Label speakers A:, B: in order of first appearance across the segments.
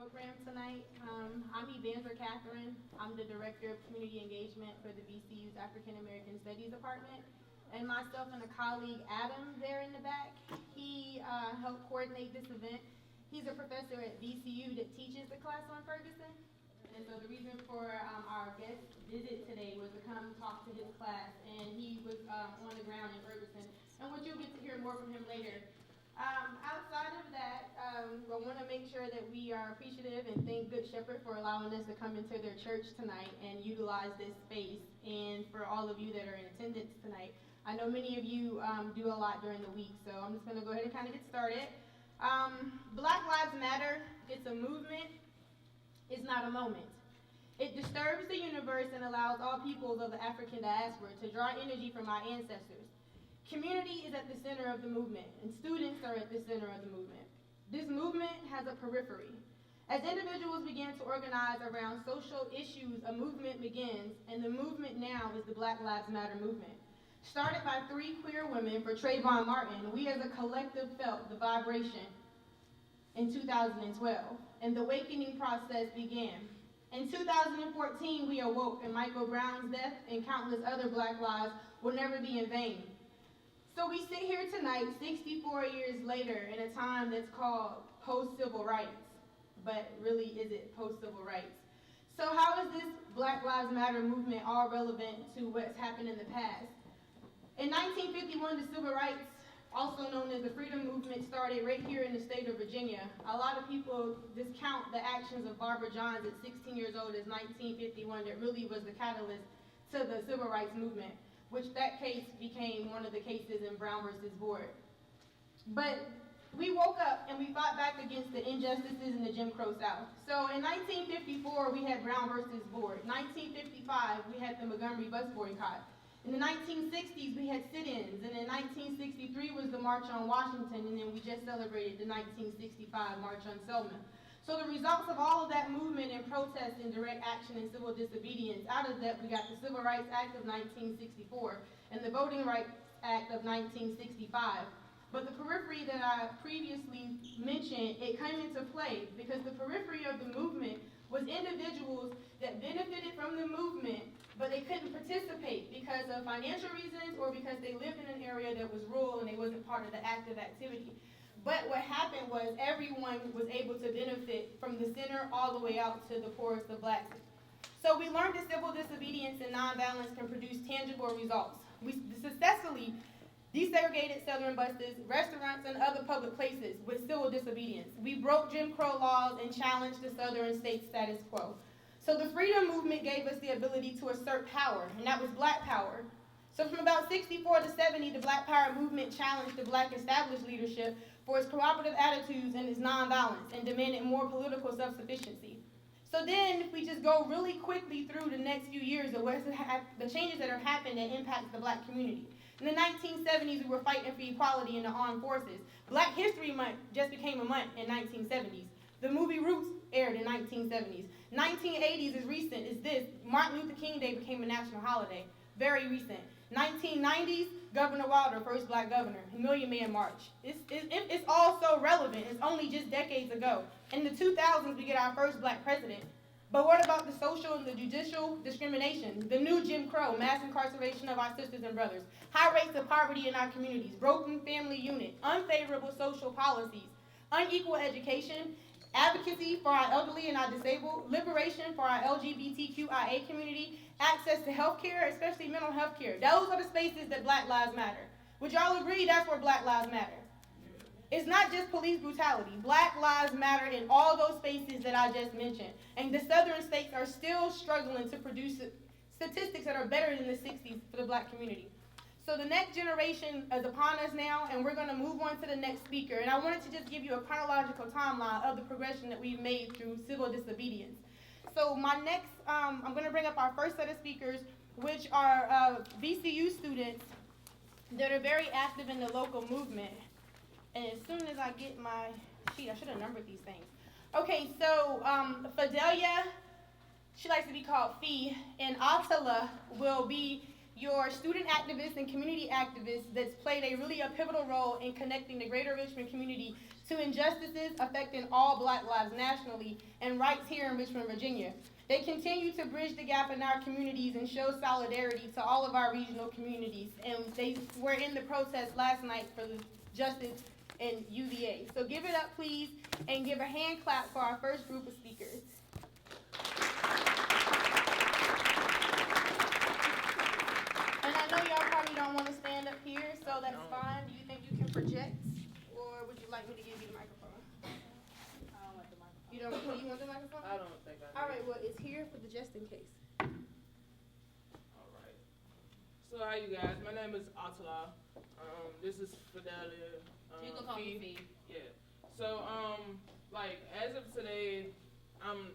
A: program tonight. I'm Evangelist Catherine. I'm the Director of Community Engagement for the VCU's African American Studies Department. And myself and a colleague, Adam, there in the back, he helped coordinate this event. He's a professor at VCU that teaches the class on Ferguson. And so the reason for our guest visit today was to come talk to his class, and he was on the ground in Ferguson. And what you'll get to hear more from him later. Outside of that, I want to make sure that we are appreciative and thank Good Shepherd for allowing us to come into their church tonight and utilize this space. And for all of you that are in attendance tonight, I know many of you do a lot during the week, so I'm just going to go ahead and kind of get started. Black Lives Matter, it's a movement, it's not a moment. It disturbs the universe and allows all peoples of the African diaspora to draw energy from our ancestors. Community is at the center of the movement, and students are at the center of the movement. This movement has a periphery. As individuals begin to organize around social issues, a movement begins, and the movement now is the Black Lives Matter movement. Started by 3 queer women for Trayvon Martin, we as a collective felt the vibration in 2012, and the awakening process began. In 2014, we awoke, and Michael Brown's death and countless other Black lives will never be in vain. So we sit here tonight, 64 years later, in a time that's called post-civil rights. But really, is it post-civil rights? So how is this Black Lives Matter movement all relevant to what's happened in the past? In 1951, the Civil Rights, also known as the Freedom Movement, started right here in the state of Virginia. A lot of people discount the actions of Barbara Johns at 16 years old as 1951 that really was the catalyst to the Civil Rights Movement, which that case became one of the cases in Brown versus Board. But we woke up and we fought back against the injustices in the Jim Crow South. So in 1954, we had Brown versus Board. 1955, we had the Montgomery bus boycott. In the 1960s, we had sit-ins, and in 1963 was the March on Washington, and then we just celebrated the 1965 March on Selma. So the results of all of that movement and protest and direct action and civil disobedience, out of that we got the Civil Rights Act of 1964 and the Voting Rights Act of 1965. But the periphery that I previously mentioned, it came into play because the periphery of the movement was individuals that benefited from the movement, but they couldn't participate because of financial reasons or because they lived in an area that was rural and they wasn't part of the active activity. But what happened was everyone was able to benefit from the center all the way out to the poorest of blacks. So we learned that civil disobedience and nonviolence can produce tangible results. We successfully desegregated southern buses, restaurants, and other public places with civil disobedience. We broke Jim Crow laws and challenged the southern state status quo. So the freedom movement gave us the ability to assert power, and that was black power. So from about 64 to 70, the Black Power movement challenged the black established leadership for its cooperative attitudes and its nonviolence and demanded more political self-sufficiency. So then, if we just go really quickly through the next few years of the changes that have happened that impact the black community. In the 1970s, we were fighting for equality in the armed forces. Black History Month just became a month in 1970s. The movie Roots aired in 1970s. 1980s is recent, is this. Martin Luther King Day became a national holiday, very recent. 1990s, Governor Wilder, first black governor, Million Man March. It's all so relevant. It's only just decades ago. In the 2000s, we get our first black president. But what about the social and the judicial discrimination? The new Jim Crow, mass incarceration of our sisters and brothers, high rates of poverty in our communities, broken family unit, unfavorable social policies, unequal education, advocacy for our elderly and our disabled, liberation for our LGBTQIA community, access to health care, especially mental health care. Those are the spaces that Black Lives Matter. Would y'all agree that's where Black Lives Matter? It's not just police brutality. Black lives matter in all those spaces that I just mentioned. And the southern states are still struggling to produce statistics that are better than the 60s for the black community. So the next generation is upon us now, and we're going to move on to the next speaker. And I wanted to just give you a chronological timeline of the progression that we've made through civil disobedience. So my next, I'm going to bring up our first set of speakers, which are VCU students that are very active in the local movement. And as soon as I get my sheet, I should have numbered these things. Okay, so Fidelia, she likes to be called Fee, and Attila will be your student activists and community activists that's played a pivotal role in connecting the greater Richmond community to injustices affecting all Black lives nationally and rights here in Richmond, Virginia. They continue to bridge the gap in our communities and show solidarity to all of our regional communities. And they were in the protest last night for the justice in UVA. So give it up, please, and give a hand clap for our first group of speakers. And I know y'all probably don't want to stand up here, so that's fine. Do you think you can project, or would you like me to give you the microphone?
B: I don't want the microphone.
A: You want the microphone?
B: I don't think I do.
A: All right, well, it's here for the just in case.
B: All right. So how you guys? My name is Atala. This is Fidelia.
C: You can call me Fee.
B: Yeah. So like as of today, I'm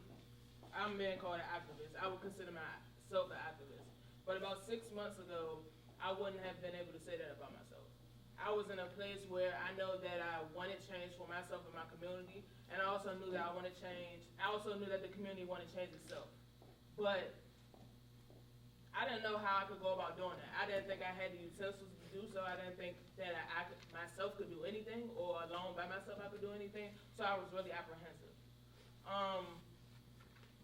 B: being called an activist. I would consider myself an activist. But about 6 months ago, I wouldn't have been able to say that about myself. I was in a place where I know that I wanted change for myself and my community, and I also knew that I wanted change. I also knew that the community wanted change itself. But I didn't know how I could go about doing that. I didn't think I had the utensils to do so. I didn't think that I myself could do anything, or alone by myself I could do anything. So I was really apprehensive.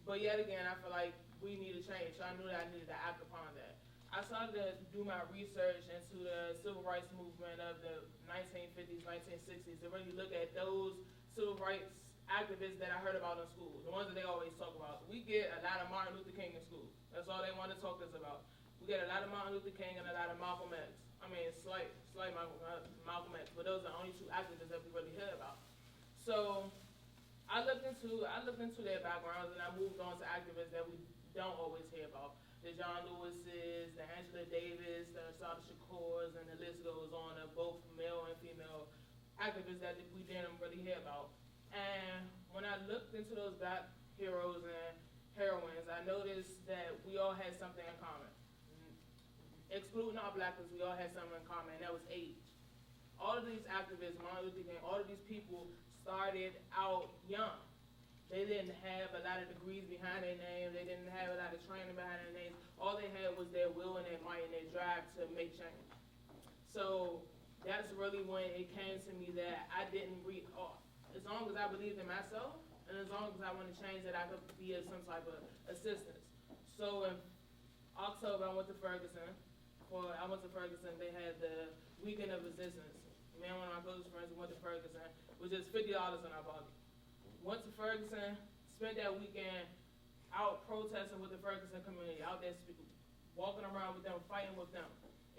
B: But yet again, I feel like we need a change. So I knew that I needed to act upon that. I started to do my research into the civil rights movement of the 1950s, 1960s, to really look at those civil rights activists that I heard about in school, the ones that they always talk about. We get a lot of Martin Luther King in school. That's all they want to talk to us about. We get a lot of Martin Luther King and a lot of Malcolm X. I mean, slight Malcolm X, but those are the only two activists that we really hear about. So I looked into their backgrounds, and I moved on to activists that we don't always hear about. The John Lewis's, the Angela Davis, the Assata Shakurs, and the list goes on of both male and female activists that we didn't really hear about. And when I looked into those Black heroes and heroines, I noticed that we all had something in common. Excluding our Blackness, we all had something in common, and that was age. All of these activists, Martin Luther King, all of these people started out young. They didn't have a lot of degrees behind their name. They didn't have a lot of training behind their names. All they had was their will and their might and their drive to make change. So that's really when it came to me that I didn't read off. As long as I believed in myself, and as long as I wanted to change, that I could be of some type of assistance. So in October, I went to Ferguson. They had the Weekend of Resistance. Me and one of my closest friends went to Ferguson with just $50 in our pocket. Went to Ferguson, spent that weekend out protesting with the Ferguson community, out there walking around with them, fighting with them.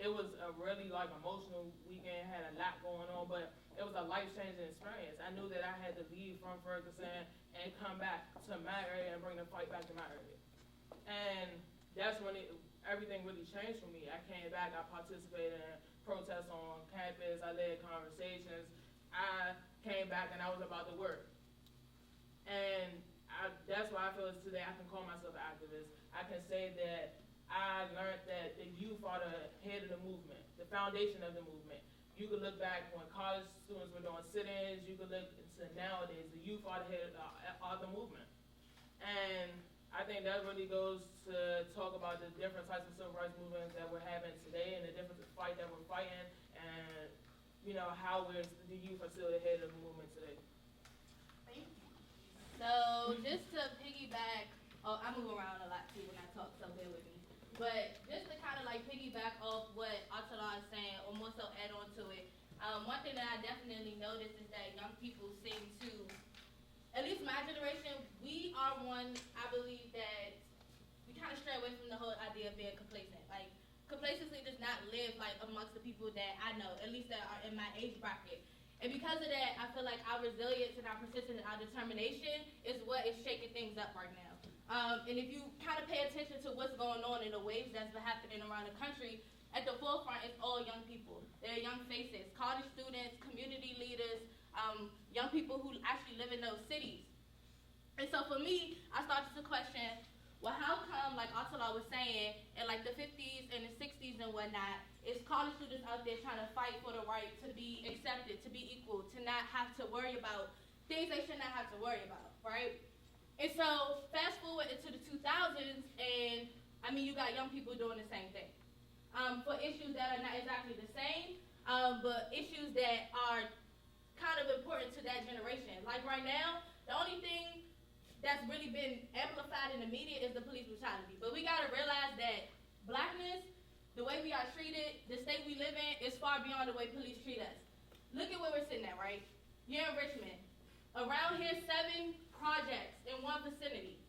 B: It was a really emotional weekend, had a lot going on, but it was a life-changing experience. I knew that I had to leave from Ferguson and come back to my area and bring the fight back to my area. And that's when everything really changed for me. I came back, I participated in protests on campus, I led conversations. I came back and I was about to work. And that's why I feel today I can call myself an activist. I can say that I learned that the youth are the head of the movement, the foundation of the movement. You could look back when college students were doing sit-ins, you could look into nowadays, the youth are the head of the movement. And I think that really goes to talk about the different types of civil rights movements that we're having today and the different fight that we're fighting, and how the youth are still the head of the movement today.
C: So just to piggyback, I move around a lot too when I talk, so bear with me. But just to kind of piggyback off what Atala is saying, or more so add on to it, one thing that I definitely noticed is that young people seem to, at least my generation, we are one, I believe that we kind of stray away from the whole idea of being complacent. Complacency does not live amongst the people that I know, at least that are in my age bracket. And because of that, I feel like our resilience and our persistence and our determination is what is shaking things up right now. And if you kind of pay attention to what's going on in the waves that's been happening around the country, at the forefront is all young people. They're young faces, college students, community leaders, young people who actually live in those cities. And so for me, I started to question, well, how come, like Atala was saying, in the 50s and the 60s and whatnot, is college students out there trying to fight for the right to be accepted, to be equal, to not have to worry about things they should not have to worry about, right? And so fast forward into the 2000s, and you got young people doing the same thing. For issues that are not exactly the same, but issues that are kind of important to that generation. Like right now, the only thing that's really been amplified in the media is the police brutality. But we gotta realize that blackness, the way we are treated, the state we live in, is far beyond the way police treat us. Look at where we're sitting at, right? You're in Richmond. Around here, 7 projects in one vicinity.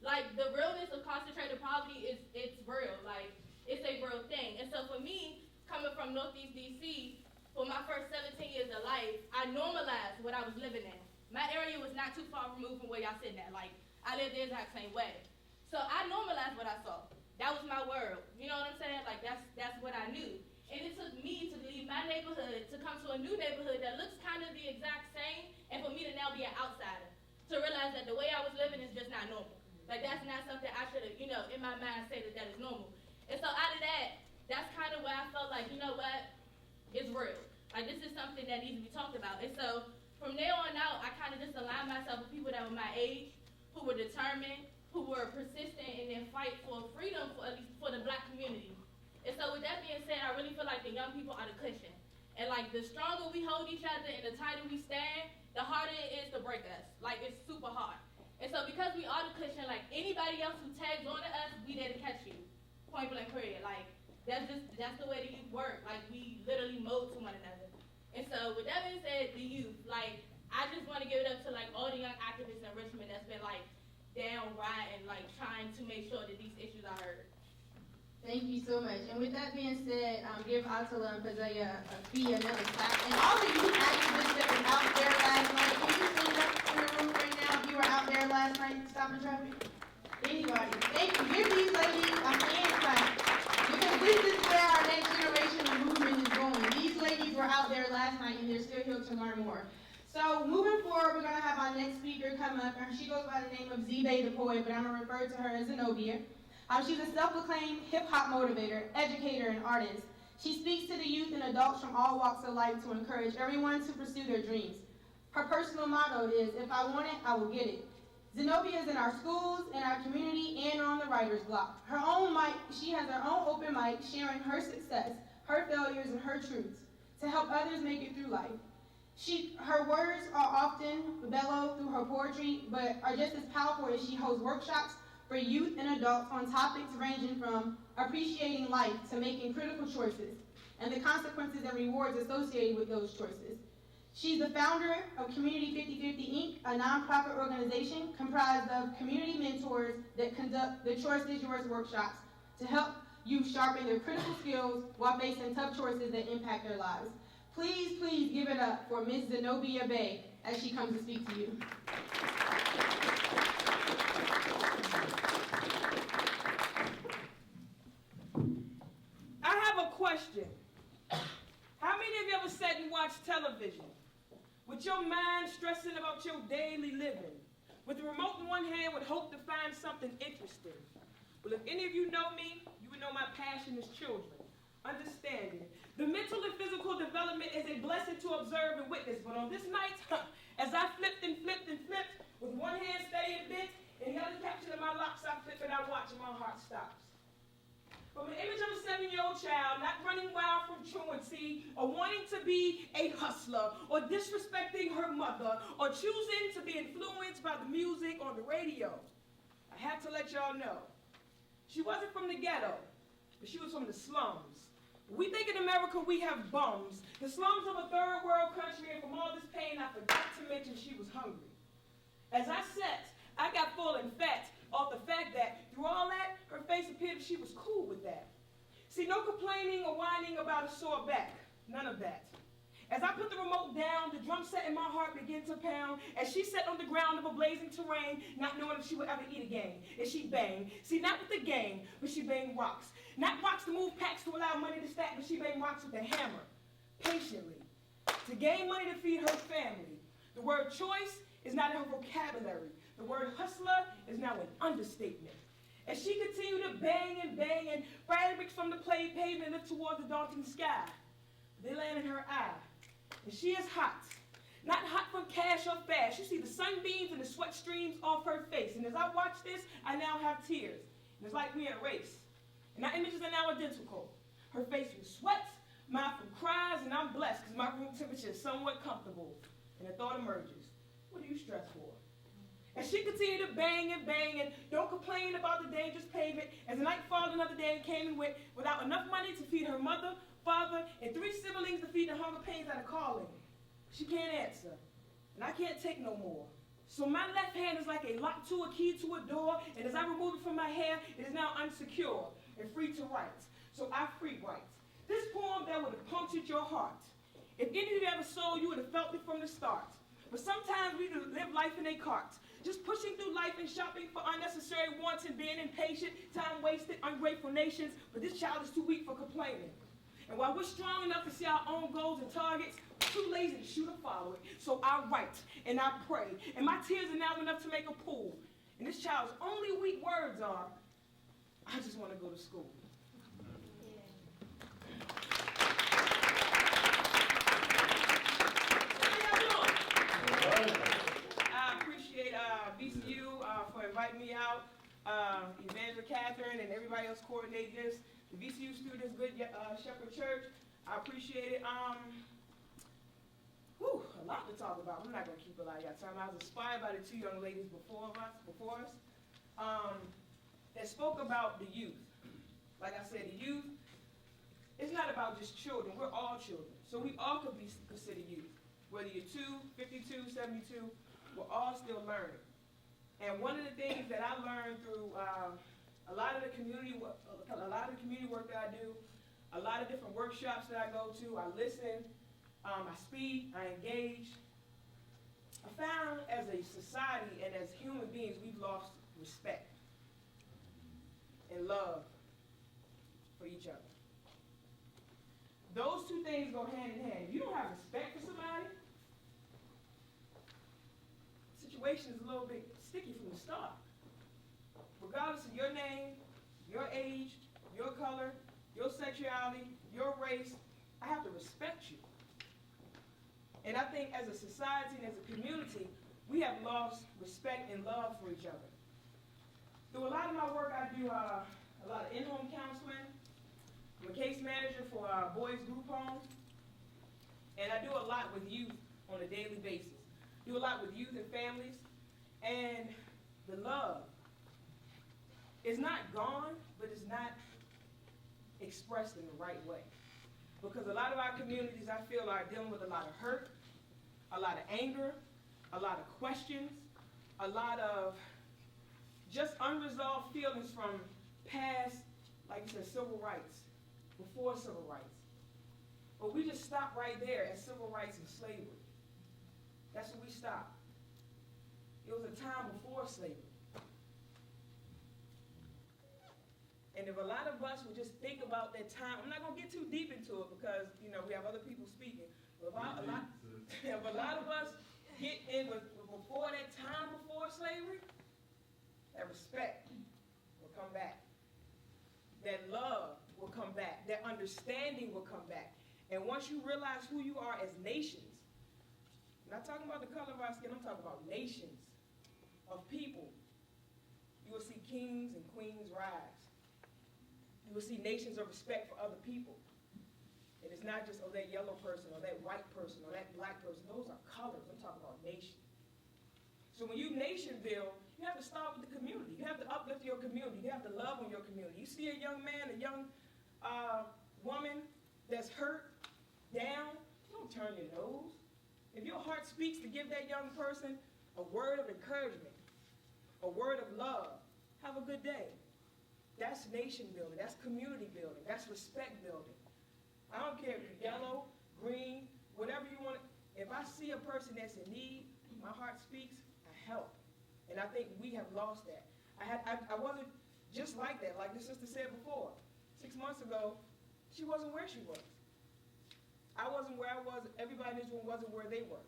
C: Like, the realness of concentrated poverty it's real. Like, it's a real thing. And so for me, coming from Northeast DC, for my first 17 years of life, I normalized what I was living in. My area was not too far removed from where y'all sitting at. Like, I lived the exact same way. So I normalized what I saw. That was my world. You know what I'm saying? Like, that's what I knew. And it took me to leave my neighborhood to come to a new neighborhood that looks kind of the exact same, and for me to now be an outsider, to realize that the way I was living is just not normal. Like, that's not something I should have, in my mind say that is normal. And so out of that, that's kind of where I felt like, you know what, it's real. Like, this is something that needs to be talked about. And so from there on out, I kind of just aligned myself with people that were my age, who were determined, who were persistent in their fight for freedom, for at least for the black community. And so with that being said, I really feel like the young people are the cushion. And like, the stronger we hold each other and the tighter we stand, the harder it is to break us. Like, it's super hard. And so because we are the cushion, like, anybody else who tags on to us, we there to catch you. Point blank period. Like, that's the way the youth work. Like, we literally mold to one another. And so with that being said, the youth, like, I just want to give it up to like all the young activists in Richmond that's been like down riding, like trying to make sure that these issues are heard.
A: Thank you so much. And with that being said, give Atala and Pazaya a fee, another clap. And all the youth activists that were out there last night, can you stand up in the room right now if you were out there last night stopping traffic? Anybody? Thank you. Give these ladies a hand clap. Because this is where our next generation of movement is going. These ladies were out there last night and they're still here to learn more. So moving forward, we're going to have our next speaker come up. She goes by the name of Zibe the Poet, but I'm going to refer to her as Zenobia. She's a self-proclaimed hip-hop motivator, educator, and artist. She speaks to the youth and adults from all walks of life to encourage everyone to pursue their dreams. Her personal motto is, if I want it, I will get it. Zenobia is in our schools, in our community, and on the writer's block. Her own mic, she has her own open mic sharing her success, her failures, and her truths to help others make it through life. Her words are often bellowed through her poetry, but are just as powerful as she holds workshops for youth and adults on topics ranging from appreciating life to making critical choices and the consequences and rewards associated with those choices. She's the founder of Community 50/50 Inc., a nonprofit organization comprised of community mentors that conduct the Choice is Yours workshops to help youth sharpen their critical skills while facing tough choices that impact their lives. Please, please give it up for Ms. Zenobia Bay as she comes to speak to you.
D: I have a question. How many of you ever sat and watched television with your mind stressing about your daily living, with the remote in one hand with hope to find something interesting? Well, if any of you know me, you would know my passion is children. Understanding. The mental and physical development is a blessing to observe and witness, but on this night, as I flipped and flipped and flipped, with one hand steady and bent, and the other capturing my locks, I flip and I watch and my heart stops. From an image of a 7-year-old child, not running wild from truancy, or wanting to be a hustler, or disrespecting her mother, or choosing to be influenced by the music on the radio. I have to let y'all know, she wasn't from the ghetto, but she was from the slums. We think in America we have bums, the slums of a third world country, and from all this pain I forgot to mention she was hungry. As I sat, I got full and fat off the fact that through all that, her face appeared she was cool with that. See, no complaining or whining about a sore back, none of that. As I put the remote down, the drum set in my heart began to pound, as she sat on the ground of a blazing terrain, not knowing if she would ever eat again. And she banged. See, not with the gang, but she banged rocks. Not rocks to move packs to allow money to stack, but she banged rocks with a hammer, patiently, to gain money to feed her family. The word choice is not in her vocabulary. The word hustler is now an understatement. As she continued to bang and fire bricks from the pavement lift towards the daunting sky. They land in her eye. And she is hot. Not hot from cash or fast. You see the sunbeams and the sweat streams off her face. And as I watch this, I now have tears. And it's like we're in a race. And our images are now identical. Her face was sweat, My from cries, and I'm blessed because my room temperature is somewhat comfortable. And the thought emerges, what do you stress for? And she continued to bang and don't complain about the dangerous pavement. As the night followed, another day came and went without enough money to feed her mother, father, and 3 siblings to feed the hunger pains that are calling. She can't answer, and I can't take no more. So my left hand is like a lock to a key to a door, and as I remove it from my hair, it is now unsecure and free to write. So I free write. This poem that would have punctured your heart. If any of you ever sold, you would have felt it from the start. But sometimes we live life in a cart, just pushing through life and shopping for unnecessary wants and being impatient, time wasted, ungrateful nations, but this child is too weak for complaining. And while we're strong enough to see our own goals and targets, we're too lazy to shoot or follow it. So I write and I pray, and my tears are now enough to make a pool. And this child's only weak words are, I just want to go to school. I appreciate VCU for inviting me out, Evangelist Catherine and everybody else coordinating this, the VCU students, Good Shepherd Church. I appreciate it. A lot to talk about. I'm not going to keep a lot of y'all time. I was inspired by the 2 young ladies before us that spoke about the youth. Like I said, the youth, it's not about just children. We're all children. So we all could be considered youth. Whether you're 2, 52, 72, we're all still learning. And one of the things that I learned through a lot of the community work that I do, a lot of different workshops that I go to, I listen, I speak, I engage. I found as a society and as human beings, we've lost respect and love for each other. Those 2 things go hand in hand. If you don't have respect for somebody, the situation is a little bit sticky from the start. Regardless of your name, your age, your color, your sexuality, your race, I have to respect you. And I think as a society and as a community, we have lost respect and love for each other. Through a lot of my work, I do a lot of in-home counseling. I'm a case manager for boys group homes, and I do a lot with youth on a daily basis. Do a lot with youth and families, and the love is not gone, but it's not expressed in the right way. Because a lot of our communities, I feel, are dealing with a lot of hurt, a lot of anger, a lot of questions, a lot of just unresolved feelings from past, like you said, civil rights, before civil rights. But we just stop right there at civil rights and slavery. That's where we stop. It was a time before slavery. And if a lot of us would just think about that time, I'm not going to get too deep into it because, we have other people speaking. But if a lot of us get in before that time before slavery, that respect will come back. That love will come back. That understanding will come back. And once you realize who you are as nations, I'm not talking about the color of our skin, I'm talking about nations of people, you will see kings and queens rise. You will see nations of respect for other people. And it's not just, that yellow person or that white person or that black person. Those are colors. I'm talking about nation. So when you nation build, you have to start with the community. You have to uplift your community. You have to love on your community. You see a young man, a young woman that's hurt, down, you don't turn your nose. If your heart speaks to give that young person a word of encouragement, a word of love, have a good day. That's nation building. That's community building. That's respect building. I don't care if you're yellow, green, whatever you want. If I see a person that's in need, my heart speaks, I help. And I think we have lost that. I wasn't just like that, like the sister said before. 6 months ago, she wasn't where she was. I wasn't where I was. Everybody in this room wasn't where they were.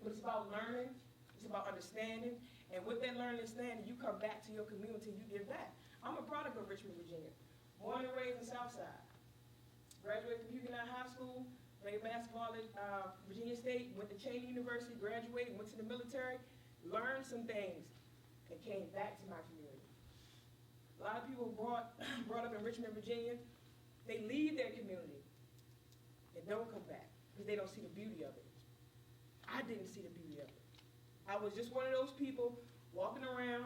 D: But it's about learning. It's about understanding. And with that learning and understanding, you come back to your community and you give back. I'm a product of Richmond, Virginia. Born and raised in Southside. Graduated from Huguenot High School, played basketball at Virginia State, went to Cheney University, graduated, went to the military, learned some things, and came back to my community. A lot of people brought up in Richmond, Virginia, they leave their community that don't come back because they don't see the beauty of it. I didn't see the beauty of it. I was just one of those people walking around,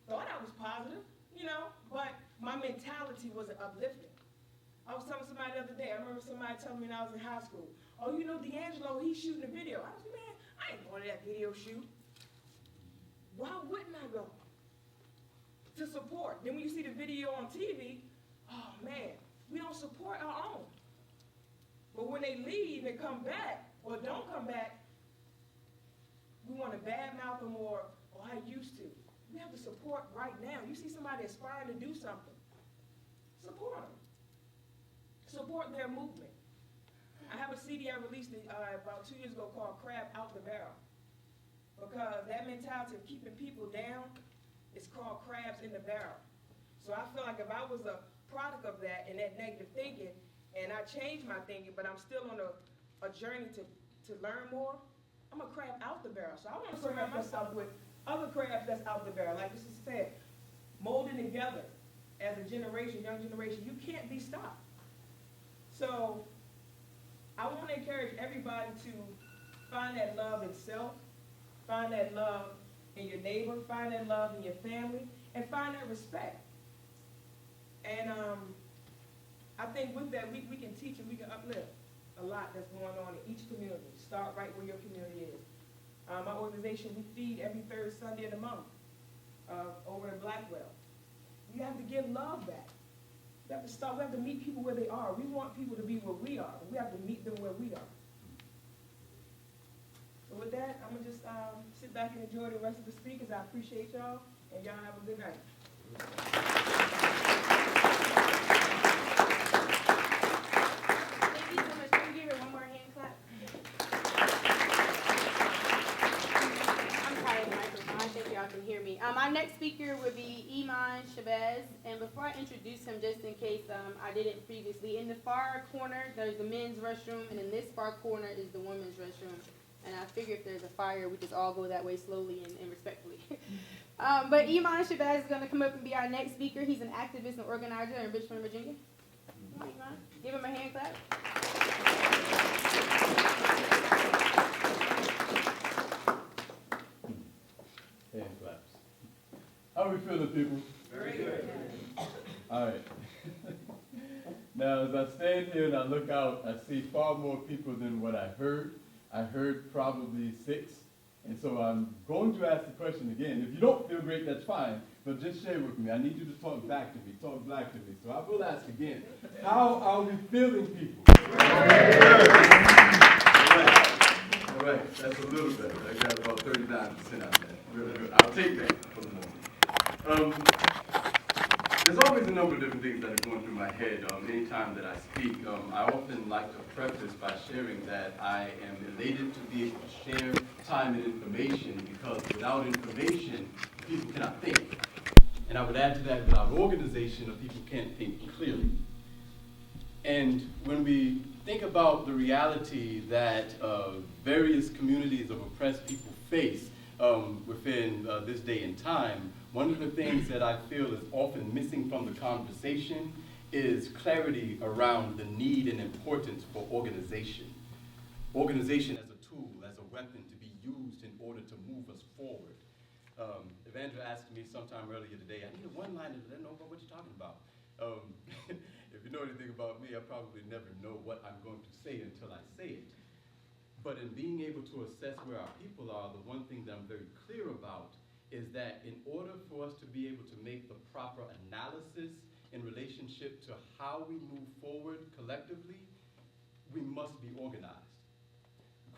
D: thought I was positive, but my mentality wasn't uplifting. I was telling somebody the other day, I remember somebody telling me when I was in high school, oh, D'Angelo, he's shooting a video. I was like, man, I ain't going to that video shoot. Why wouldn't I go? To support. Then when you see the video on TV, oh man, we don't support our own. But when they leave and come back, or don't come back, we want to badmouth them or I used to. We have to support right now. You see somebody aspiring to do something, support them. Support their movement. I have a CD I released about 2 years ago called Crab Out the Barrel. Because that mentality of keeping people down is called crabs in the barrel. So I feel like if I was a product of that and that negative thinking, and I changed my thinking, but I'm still on a journey to learn more, I'm a crab out the barrel. So I want to surround myself with other crabs that's out the barrel. Like this is said, molding together as a generation, young generation, you can't be stopped. So I want to encourage everybody to find that love in self, find that love in your neighbor, find that love in your family, and find that respect. And I think with that, we can teach and we can uplift a lot that's going on in each community. Start right where your community is. My organization, we feed every third Sunday of the month over in Blackwell. You have to give love back. We have to meet people where they are. We want people to be where we are, but we have to meet them where we are. So with that, I'm going to just sit back and enjoy the rest of the speakers. I appreciate y'all, and y'all have a good night.
A: Thank you so much. Can we give her one more hand clap? I'm tired of the microphone. I think y'all can hear me. Our next speaker would be Iman Shabazz. And before I introduce him, just in case I didn't previously, in the far corner, there's the men's restroom, and in this far corner is the women's restroom. And I figure if there's a fire, we just all go that way slowly and respectfully. But Iman Shabazz is going to come up and be our next speaker. He's an activist and organizer in Richmond, Virginia. Come on, Iman. Give him a hand clap.
E: Hand claps. How are we feeling, people?
D: Very good.
E: All right. Now, as I stand here and I look out, I see far more people than what I heard. I heard probably 6. And so I'm going to ask the question again. If you don't feel great, that's fine. But just share with me. I need you to talk back to me, talk black to me. So I will ask again. How are we feeling, people? All right. That's a little better. I got about 39% out there. Really good. I'll take that for the moment. There's always a number of different things that are going through my head anytime that I speak. I often like to preface by sharing that I am elated to be able to share time and information, because without information, people cannot think. And I would add to that, without organization, people can't think clearly. And when we think about the reality that various communities of oppressed people face within this day and time, one of the things that I feel is often missing from the conversation is clarity around the need and importance for organization. Organization as a tool, as a weapon to be used in order to move us forward. Evandra asked me sometime earlier today, I need a one-liner to let know about what you're talking about. If you know anything about me, I probably never know what I'm going to say until I say it. But in being able to assess where our people are, the one thing that I'm very clear about is that in order for us to be able to make the proper analysis in relationship to how we move forward collectively, we must be organized.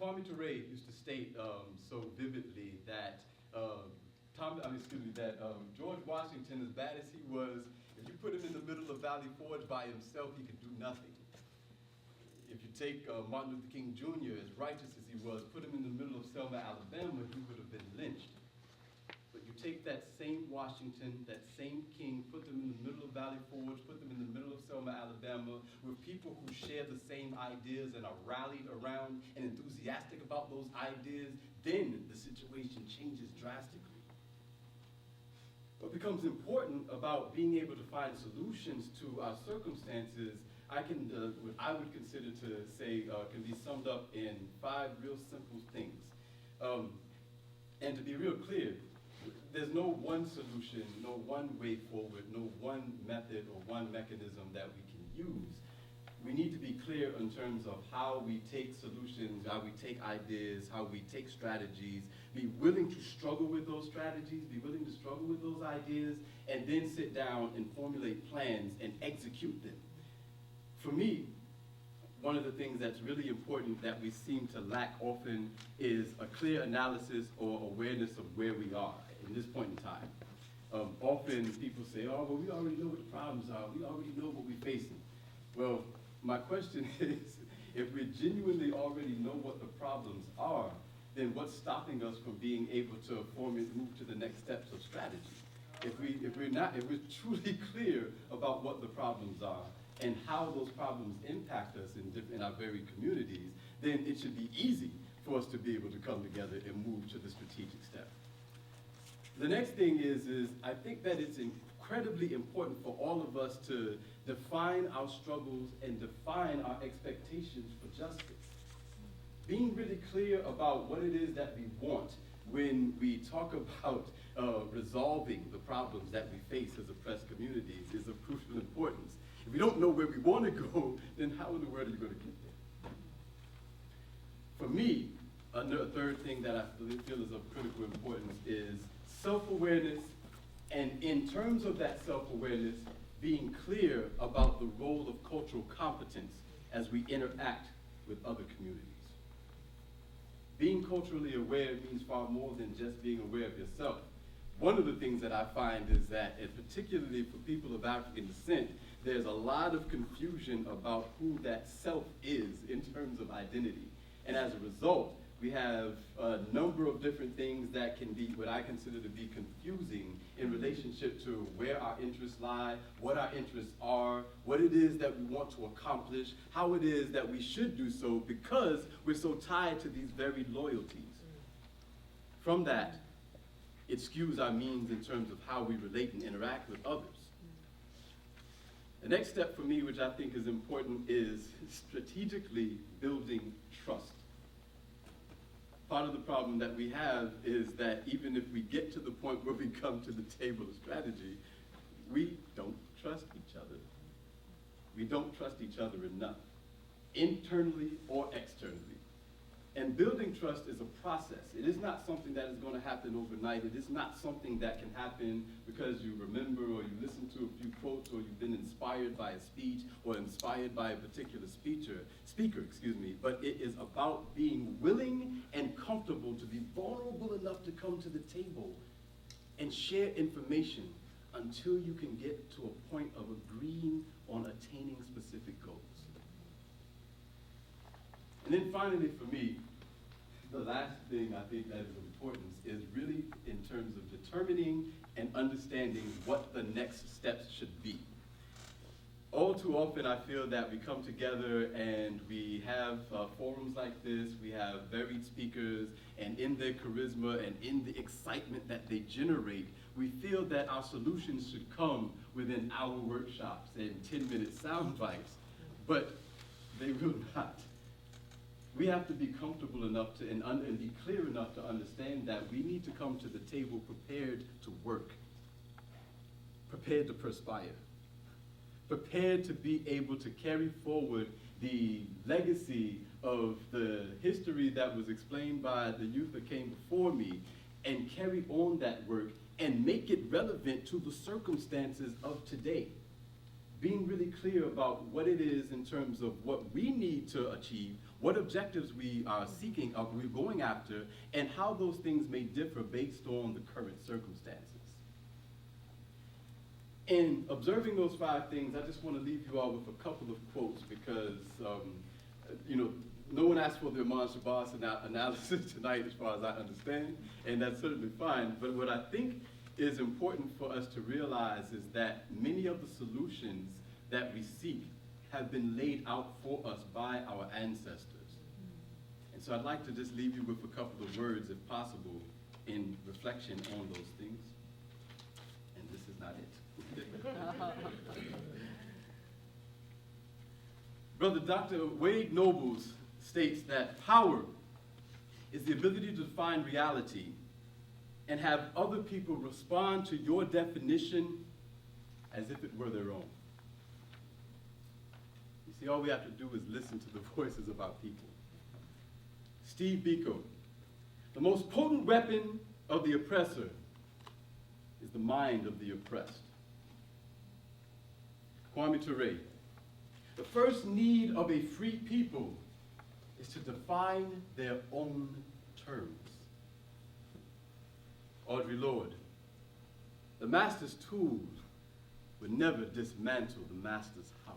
E: Kwame Ture used to state so vividly that George Washington, as bad as he was, if you put him in the middle of Valley Forge by himself, he could do nothing. If you take Martin Luther King Jr., as righteous as he was, put him in the middle of Selma, Alabama, he would have been lynched. But you take that same Washington, that same King, put them in the middle of Valley Forge, put them in the middle of Selma, Alabama, with people who share the same ideas and are rallied around and enthusiastic about those ideas, then the situation changes drastically. What becomes important about being able to find solutions to our circumstances what I would consider to say can be summed up in 5 real simple things. And to be real clear, there's no one solution, no one way forward, no one method or one mechanism that we can use. We need to be clear in terms of how we take solutions, how we take ideas, how we take strategies, be willing to struggle with those strategies, be willing to struggle with those ideas, and then sit down and formulate plans and execute them. For me, one of the things that's really important that we seem to lack often is a clear analysis or awareness of where we are in this point in time. Often people say, oh, well, we already know what the problems are. We already know what we're facing. Well, my question is, if we genuinely already know what the problems are, then what's stopping us from being able to move to the next steps of strategy? If we're truly clear about what the problems are and how those problems impact us in our very communities, then it should be easy for us to be able to come together and move to the strategic step. The next thing is I think that it's incredibly important for all of us to define our struggles and define our expectations for justice. Being really clear about what it is that we want when we talk about resolving the problems that we face as oppressed communities is of crucial importance. If we don't know where we want to go, then how in the world are you going to get there? For me, a third thing that I feel is of critical importance is self-awareness, and in terms of that self-awareness, being clear about the role of cultural competence as we interact with other communities. Being culturally aware means far more than just being aware of yourself. One of the things that I find is that, and particularly for people of African descent, there's a lot of confusion about who that self is in terms of identity. And as a result, we have a number of different things that can be what I consider to be confusing in relationship to where our interests lie, what our interests are, what it is that we want to accomplish, how it is that we should do so, because we're so tied to these very loyalties. From that, it skews our means in terms of how we relate and interact with others. The next step for me, which I think is important, is strategically building trust. Part of the problem that we have is that even if we get to the point where we come to the table of strategy, we don't trust each other. We don't trust each other enough, internally or externally. And building trust is a process. It is not something that is going to happen overnight. It is not something that can happen because you remember or you listen to a few quotes or you've been inspired by a speech or inspired by a particular speaker, but it is about being willing and comfortable to be vulnerable enough to come to the table and share information until you can get to a point of agreeing on attaining specific goals. And then finally for me, the last thing I think that is of importance is really in terms of determining and understanding what the next steps should be. All too often I feel that we come together and we have forums like this, we have varied speakers, and in their charisma and in the excitement that they generate, we feel that our solutions should come within our workshops and 10-minute sound bites, but they will not. We have to be comfortable enough to and be clear enough to understand that we need to come to the table prepared to work, prepared to perspire, prepared to be able to carry forward the legacy of the history that was explained by the youth that came before me, and carry on that work and make it relevant to the circumstances of today. Being really clear about what it is in terms of what we need to achieve, what objectives we are seeking, we're going after, and how those things may differ based on the current circumstances. In observing those 5 things, I just want to leave you all with a couple of quotes because, no one asked for the Amon Shabazz analysis tonight as far as I understand, and that's certainly fine, but what I think is important for us to realize is that many of the solutions that we seek have been laid out for us by our ancestors. And so I'd like to just leave you with a couple of words, if possible, in reflection on those things. And this is not it. Brother Dr. Wade Nobles states that power is the ability to define reality and have other people respond to your definition as if it were their own. You see, all we have to do is listen to the voices of our people. Steve Biko, the most potent weapon of the oppressor is the mind of the oppressed. Kwame Ture, the first need of a free people is to define their own terms. Audre Lorde, the master's tools would never dismantle the master's house.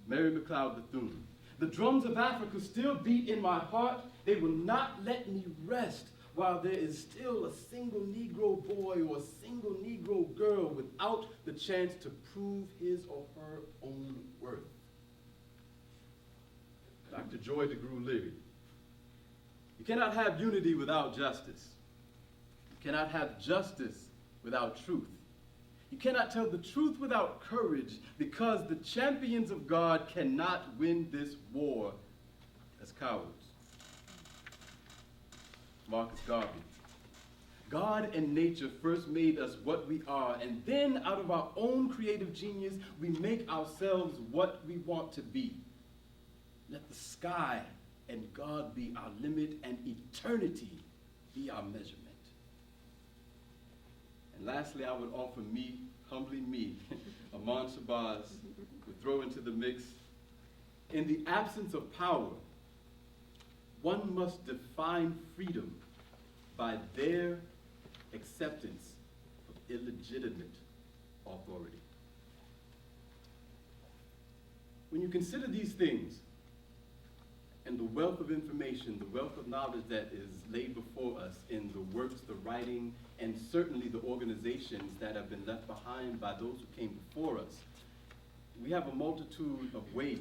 E: Mary McLeod Bethune, the drums of Africa still beat in my heart. They will not let me rest while there is still a single Negro boy or a single Negro girl without the chance to prove his or her own worth. Dr. Joy DeGruy Leary, you cannot have unity without justice. You cannot have justice without truth. You cannot tell the truth without courage, because the champions of God cannot win this war as cowards. Marcus Garvey, God and nature first made us what we are, and then out of our own creative genius, we make ourselves what we want to be. Let the sky and God be our limit, and eternity be our measurement. And lastly, I would offer me, humbly me, Amon Shabazz, would throw into the mix. In the absence of power, one must define freedom by their acceptance of illegitimate authority. When you consider these things, and the wealth of information, the wealth of knowledge that is laid before us in the works, the writing, and certainly the organizations that have been left behind by those who came before us, we have a multitude of ways,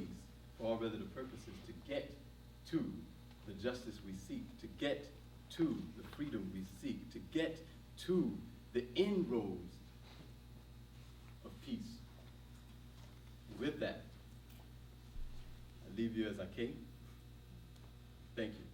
E: for all relative purposes, to get to the justice we seek, to get to the freedom we seek, to get to the inroads of peace. With that, I leave you as I came. Thank you.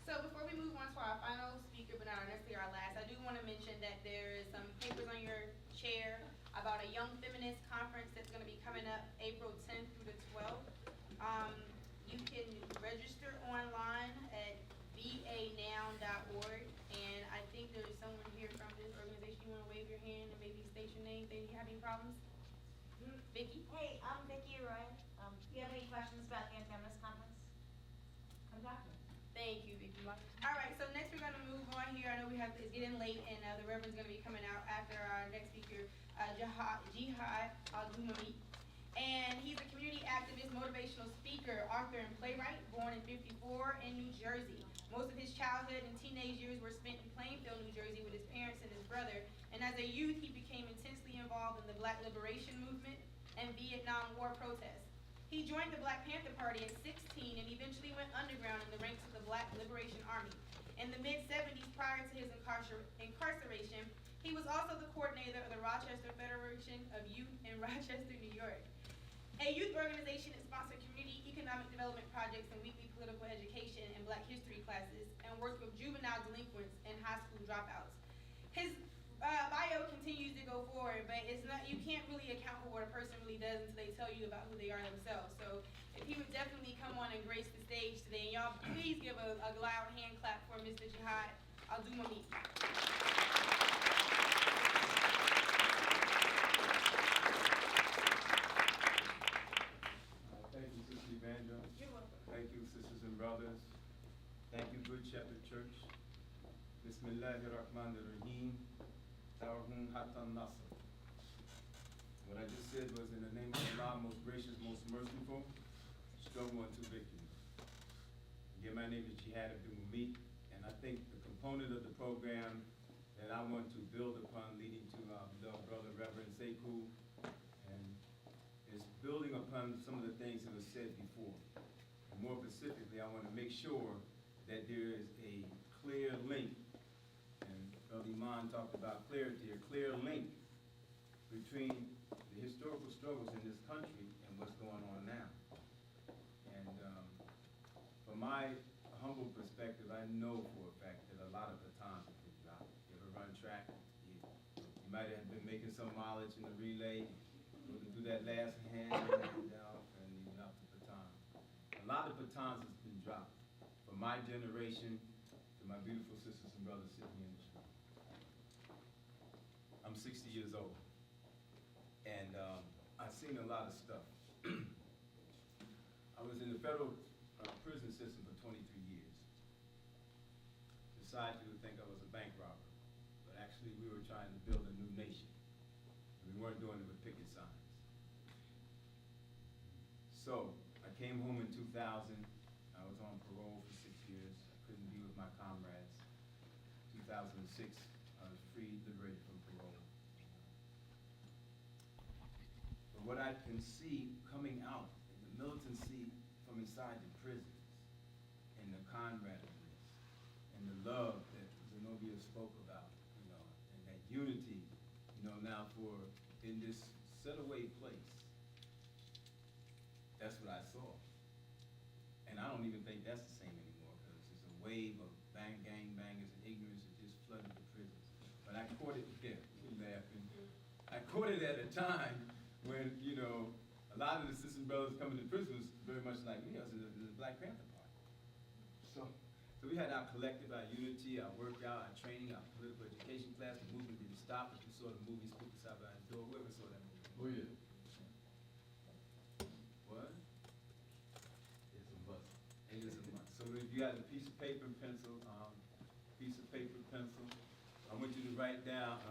A: So before we move on to our final speaker, but not necessarily our last, I do want to mention that there is some papers on your chair about a Young Feminist Conference that's going to be coming up April 10th through the 12th. You can register online at vanow.org, and I think there's someone here from this organization. You want to wave your hand and maybe state your name? They have any problems? Vicky?
F: Hey, I'm Vicky Roy. Do you have any questions about the Feminist Conference? Come talk to me.
A: Thank you, Vicky. All right, so next we're going to move on here. I know it's getting late, and the Reverend's going to be coming out after our next speaker, Jihad Al-Dumami. And he's a community activist, motivational speaker, author, and playwright, born in '54 in New Jersey. Most of his childhood and teenage years were spent in Plainfield, New Jersey with his parents and his brother. And as a youth, he became intensely involved in the Black Liberation Movement and Vietnam War protests. He joined the Black Panther Party at 16 and eventually went underground in the ranks of the Black Liberation Army. In the mid-'70s, prior to his incarceration, he was also the coordinator of the Rochester Federation of Youth in Rochester, New York, a youth organization that sponsored community economic development projects and weekly political education and Black history classes, and worked with juvenile delinquents and high school dropouts. His bio continues to go forward, but you can't really account for what a person really does until they tell you about who they are themselves. So if he would definitely come on and grace the stage today, and y'all please give a loud hand clap for Mr. Jihad Al-Dumami.
G: Thank you, Sister Evangel.
A: You're welcome.
G: Thank you, sisters and brothers. Thank you, Good Shepherd Church. Bismillahirrahmanirrahim. Tawhun Hatan Nasr. What I just said was, in the name of Allah, most gracious, most merciful, strong one to victory. Again, my name is Jihad Abdul-Mumit, and I think the component of the program that I want to build upon, leading to the brother Reverend Sekou, and is building upon some of the things that were said before. more specifically, I want to make sure that there is a clear link, and Brother Iman talked about clarity, a clear link between the historical struggles in this country and what's going on now. And from my humble perspective, I know for a fact that a lot of batons have been dropped. You ever run track? You might have been making some mileage in the relay, do that last hand down, and you drop the baton. A lot of batons has been dropped from my generation to my beautiful sisters and brothers sitting here in this room. I'm 60 years old, and I've seen a lot of stuff. I was in the federal prison system for 23 years. Society would think I was a bank robber, but actually we were trying to build a new nation. We weren't doing it with picket signs. So I came home in 2000. I was on parole for 6 years. I couldn't be with my comrades. 2006, I was free, liberated from parole. But what I can see coming out in the militancy from inside the prisons, and the comraderiness, and the love that Zenobia spoke about, and that unity, now for in this set-away place. That's what I saw. And I don't even think that's the same anymore, because it's a wave of gangbangers and ignorance that just flooded the prisons. But I caught it there, you're laughing. I caught it at a time when, a lot of the sisters and brothers coming to prison was very much like me. I was in the Black Panther Party. So we had our collective, our unity, our workout, our training, our political education class. The movement didn't stop. If you saw the movie Spook Beside Behind the Door, whoever saw that movie?
E: Oh, yeah.
G: What? It's a must. It is a must. So if you had a piece of paper and pencil, I want you to write down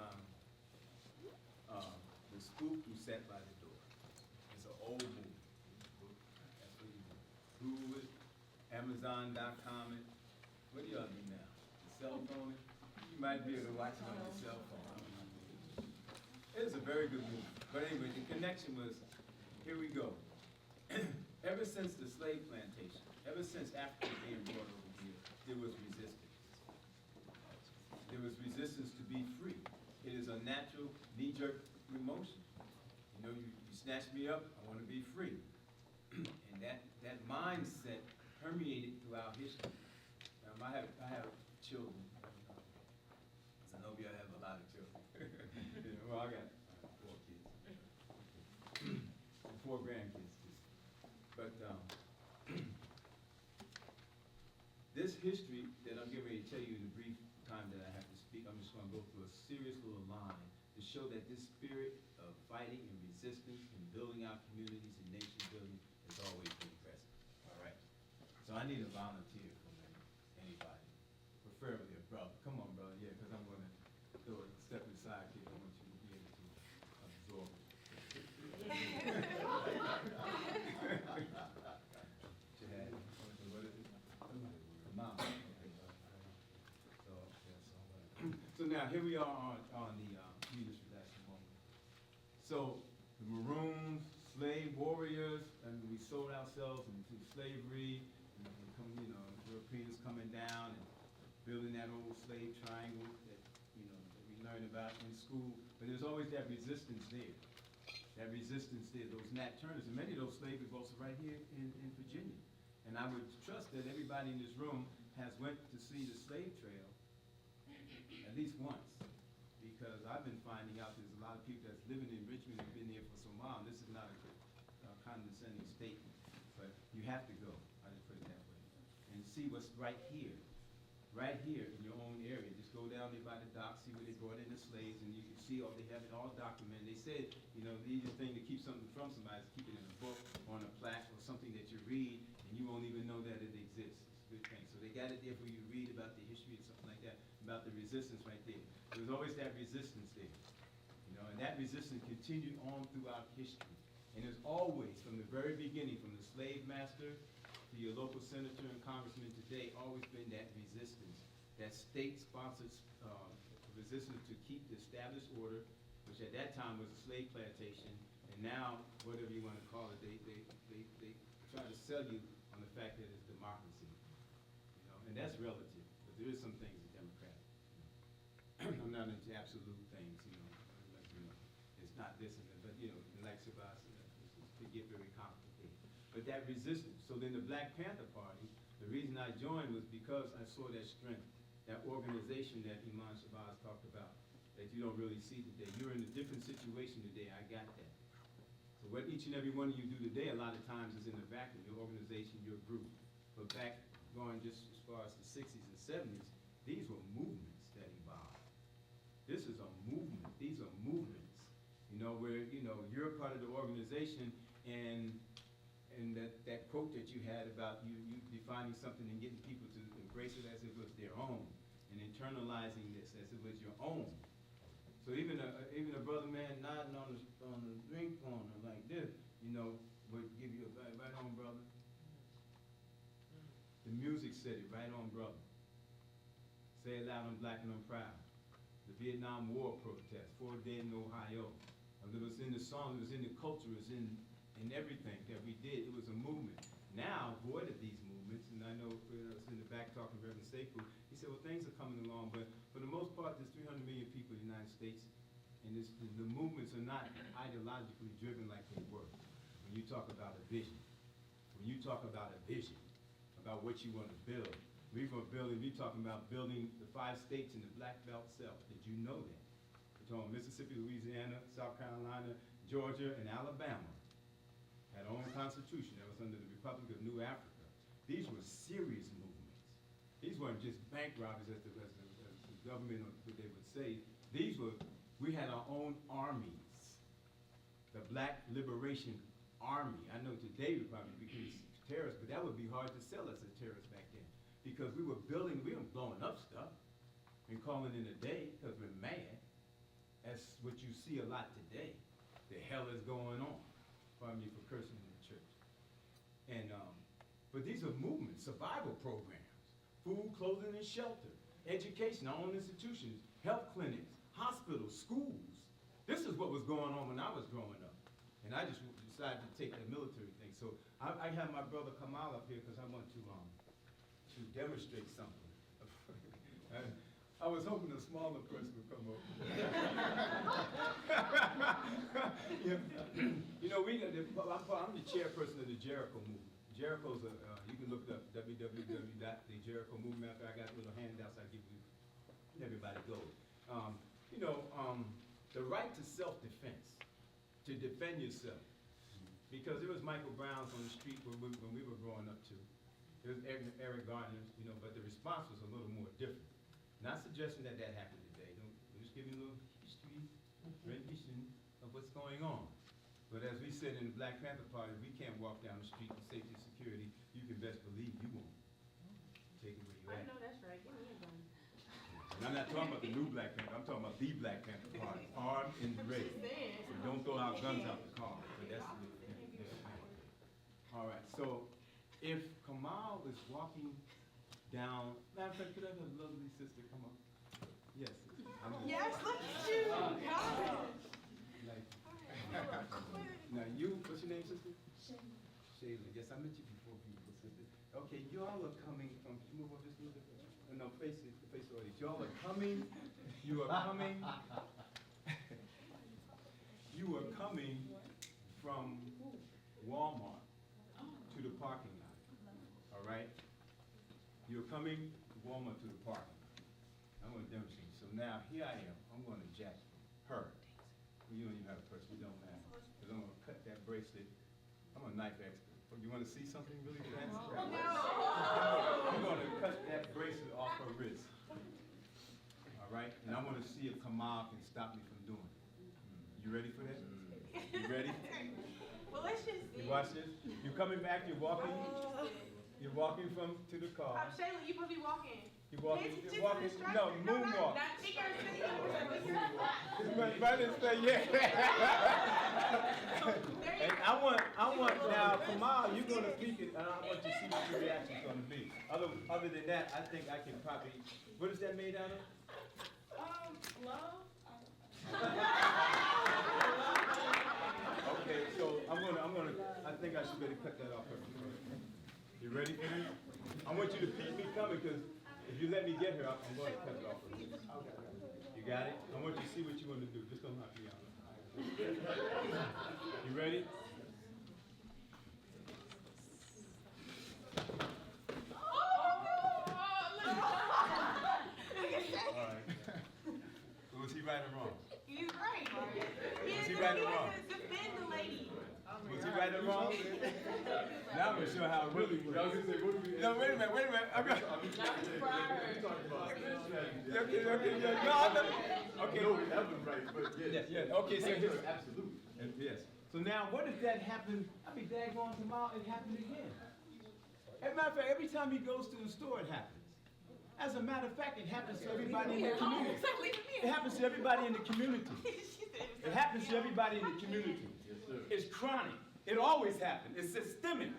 G: the spook who sat by the door. It's an old movie. That's what you do. Google it, Amazon.com it. What do y'all do now? The cell phone it? You might be able to watch it on your cell phone. It is a very good movie. But anyway, the connection was, here we go. Ever since the slave plantation, ever since Africa being brought over here, there was resistance. There was resistance to be free. It is a natural knee-jerk emotion. You snatch me up, I want to be free. And that mindset permeated throughout history. I have children. Zenobia, I have a lot of children. Well, I got 4 kids. 4 grandkids. But this history that I'm getting ready to tell you in the brief time that I have to speak, I'm just going to go through a serious little line to show that this spirit of fighting and resistance and building our communities and nation building has always been present. All right? So I need a volunteer from anybody, preferably a brother. Come on, brother, yeah, because I'm going to throw a step aside here. I want you to be able to absorb it. Chad, what is it? Mom. So now here we are on the Leaders for National Moment. So the Maroons, slave warriors, and we sold ourselves into slavery, and Europeans coming down and building that old slave triangle that we learned about in school. But there's always that resistance there. Those Nat Turners, and many of those slave revolts are right here in Virginia. And I would trust that everybody in this room has went to see the slave trail at least once, because I've been finding out there's a lot of people that's living in Richmond and been there for so long. This is not a condescending statement, but you have to go, I just put it that way, and see what's right here in your own area. Just go down there by the dock, see where they brought in the slaves, and you can see they have it all documented. They said, the easiest thing to keep something from somebody is keep it in a book or on a plaque or something that you read, and you won't even know that it exists. It's a good thing. So they got it there for you to read about the history and something like that, about the resistance right there. There was always that resistance there, and that resistance continued on throughout history. And there's always, from the very beginning, from the slave master to your local senator and congressman today, always been that resistance, that state-sponsored resistance to keep the established order, which at that time was a slave plantation, and now, whatever you want to call it, they try to sell you on the fact that it's democracy, you know, and that's relative, but there is some things that Democratic. You know. I'm not into absolute things, you know, like, you know, it's not this and that, but you know, like Sabas, it get very complicated. But that resistance, so then the Black Panther Party, the reason I joined was because I saw that strength, that organization that Iman Shabazz talked about, that you don't really see today. You're in a different situation today, I got that. So what each and every one of you do today, a lot of times is in a vacuum, your organization, your group. But back, going just as far as the 60s and 70s, these were movements that evolved. This is a movement, these are movements. You know, where, you know, you're a part of the organization, and that quote that you had about you defining something and getting people to embrace it as if it was their own, and internalizing this as if it was your own. So even a brother man nodding on the drink corner like this, you know, would give you a right on, brother. The music said it, right on, brother. Say it loud, I'm black and I'm proud. The Vietnam War protest, 4 dead in Ohio. It was in the song, it was in the culture, it was in everything that we did. It was a movement. Now, void of these movements, and I know I was in the back talking to Reverend Sekou, he said, well, things are coming along, but for the most part, there's 300 million people in the United States, and the movements are not ideologically driven like they were. When you talk about a vision, about what you want to build, we're talking about building the 5 states in the Black Belt South. Did you know that? We're talking Mississippi, Louisiana, South Carolina, Georgia, and Alabama had their own constitution that was under the Republic of New Africa. These were serious movements. These weren't just bank robberies, as the government, what they would say. We had our own armies, the Black Liberation Army. I know today we probably be terrorists, but that would be hard to sell us as terrorists back then, because we were blowing up stuff and calling it a day because we're mad. That's what you see a lot today. The hell is going on? Pardon me for cursing in the church. And, but these are movements, survival programs, food, clothing, and shelter, education, our own institutions, health clinics, hospitals, schools. This is what was going on when I was growing up. And I just decided to take the military thing. So I have my brother Kamal up here because I want to demonstrate something. I was hoping a smaller person would come up. You know, I'm the chairperson of the Jericho movement. Jericho's you can look it up, www.thejerichomovement. After I got little handouts I give you, everybody goes. You know, the right to self-defense, to defend yourself. Because there was Michael Browns on the street when we were growing up too. There was Eric Garner's, you know, but the response was a little more different. Not suggesting that happened today. We're just giving a little history, rendition of what's going on. But as we said in the Black Panther Party, we can't walk down the street with safety and security. You can best believe you won't. Take it where you at.
A: I know that's right. Give me a gun.
G: And I'm not talking about the new Black Panther. I'm talking about the Black Panther Party, armed and ready. So don't throw our guns out the car. But that's all right. So if Kamal is walking down, matter of fact, could I have a lovely sister come up? Yes.
A: Yes, look at you. God.
G: Like, now you, what's your name, sister? Shayla. Yes, I met you before, beautiful sister. Okay, y'all are coming from, can you move up just a little bit? No, face the audience. Y'all are coming, you are coming from Walmart to the parking lot, all right? You're coming to Walmart to the parking lot. I'm going to demonstrate. So now, here I am. I'm going to jack her. Well, you don't even have a purse. It don't matter. Because I'm going to cut that bracelet. I'm a knife expert. Oh, you want to see something really fancy?
A: No.
G: I'm going to cut that bracelet off her wrist. All right? And I'm going to see if Kamal can stop me from doing it. You ready for that? You ready?
A: Well, let's just see.
G: You watch this. You're coming back. You're walking. You're walking to the car.
A: Shayla, you supposed to be walking.
G: You're walking.
A: Just
G: You're walking. No, moonwalk.
A: Not take her
G: Right and say yeah. And I want now, Kamal, you're gonna speak it, and I want to see what your reaction's gonna be. Other than that, I think I can probably. What is that made out of?
A: Love.
G: Okay, so I think I should better cut that off. You ready for this? I want you to peep me coming, because if you let me get here, I'm going to cut it off. You got it? I want you to see what you want to do. Just don't knock me out. You ready? All right. Was he right or wrong?
F: He's right.
G: Was he right or wrong?
F: Defend the lady.
G: Was he right or wrong? Now I'm going to show how it really works.
E: I was gonna say, what do we?
G: No, wait a minute. Okay. Okay.
E: No, we haven't, right, but yes.
G: Yeah. Okay, so here's,
E: Absolutely.
G: yes. So now, what if that happened? I mean, daggone tomorrow, it happened again. As a matter of fact, every time he goes to the store, it happens. As a matter of fact, it happens to everybody in the community. It happens to everybody in the community. It happens to everybody in the community.
E: Yes, sir.
G: It's chronic. It always happens. It's systemic.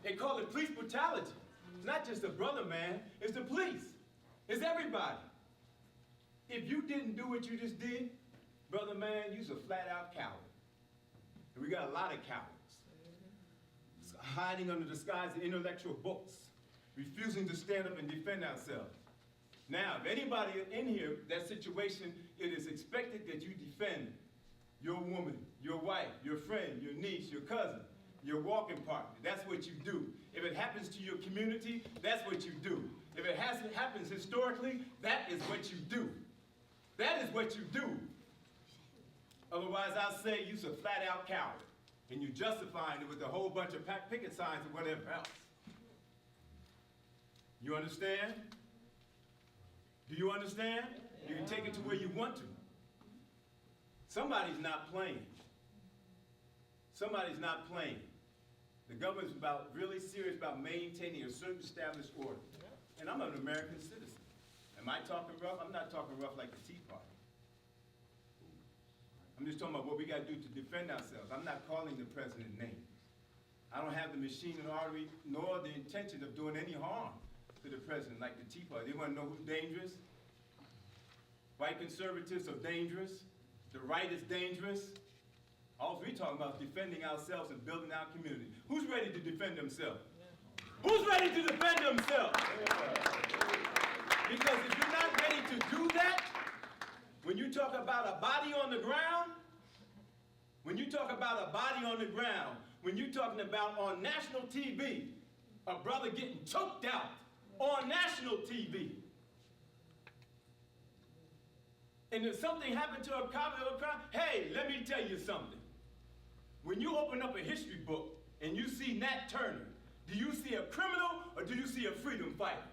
G: They call it police brutality. It's not just the brother man, it's the police. It's everybody. If you didn't do what you just did, brother man, you's a flat out coward. And we got a lot of cowards. Hiding under the skies of intellectual books, refusing to stand up and defend ourselves. Now, if anybody in here, that situation, it is expected that you defend your woman, your wife, your friend, your niece, your cousin, your walking partner. That's what you do. If it happens to your community, that's what you do. If it happens historically, that is what you do. That is what you do. Otherwise, I'll say you're a flat-out coward, and you're justifying it with a whole bunch of picket signs and whatever else. You understand? Do you understand? You can take it to where you want to. Somebody's not playing. Somebody's not playing. The government's really serious about maintaining a certain established order. And I'm an American citizen. Am I talking rough? I'm not talking rough like the Tea Party. I'm just talking about what we got to do to defend ourselves. I'm not calling the president names. I don't have the machine and artery nor the intention of doing any harm to the president like the Tea Party. They want to know who's dangerous. White conservatives are dangerous. The right is dangerous. All we're talking about is defending ourselves and building our community. Who's ready to defend themselves? Who's ready to defend themselves? Because if you're not ready to do that, when you talk about a body on the ground, when you talk about a body on the ground, when you're talking about on national TV, a brother getting choked out on national TV, and if something happened to a cop or a crime, hey, let me tell you something. When you open up a history book and you see Nat Turner, do you see a criminal or do you see a freedom fighter?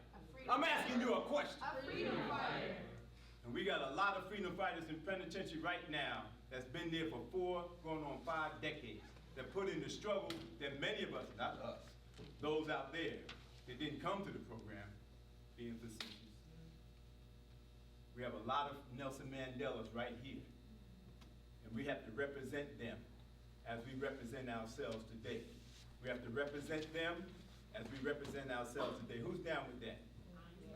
G: I'm asking you a question.
A: A freedom fighter.
G: And we got a lot of freedom fighters in penitentiary right now that's been there for 4, going on 5 decades, that put in the struggle that many of us, not us, those out there that didn't come to the program, being facetious. We have a lot of Nelson Mandelas right here. And we have to represent them as we represent ourselves today. We have to represent them as we represent ourselves today. Who's down with that?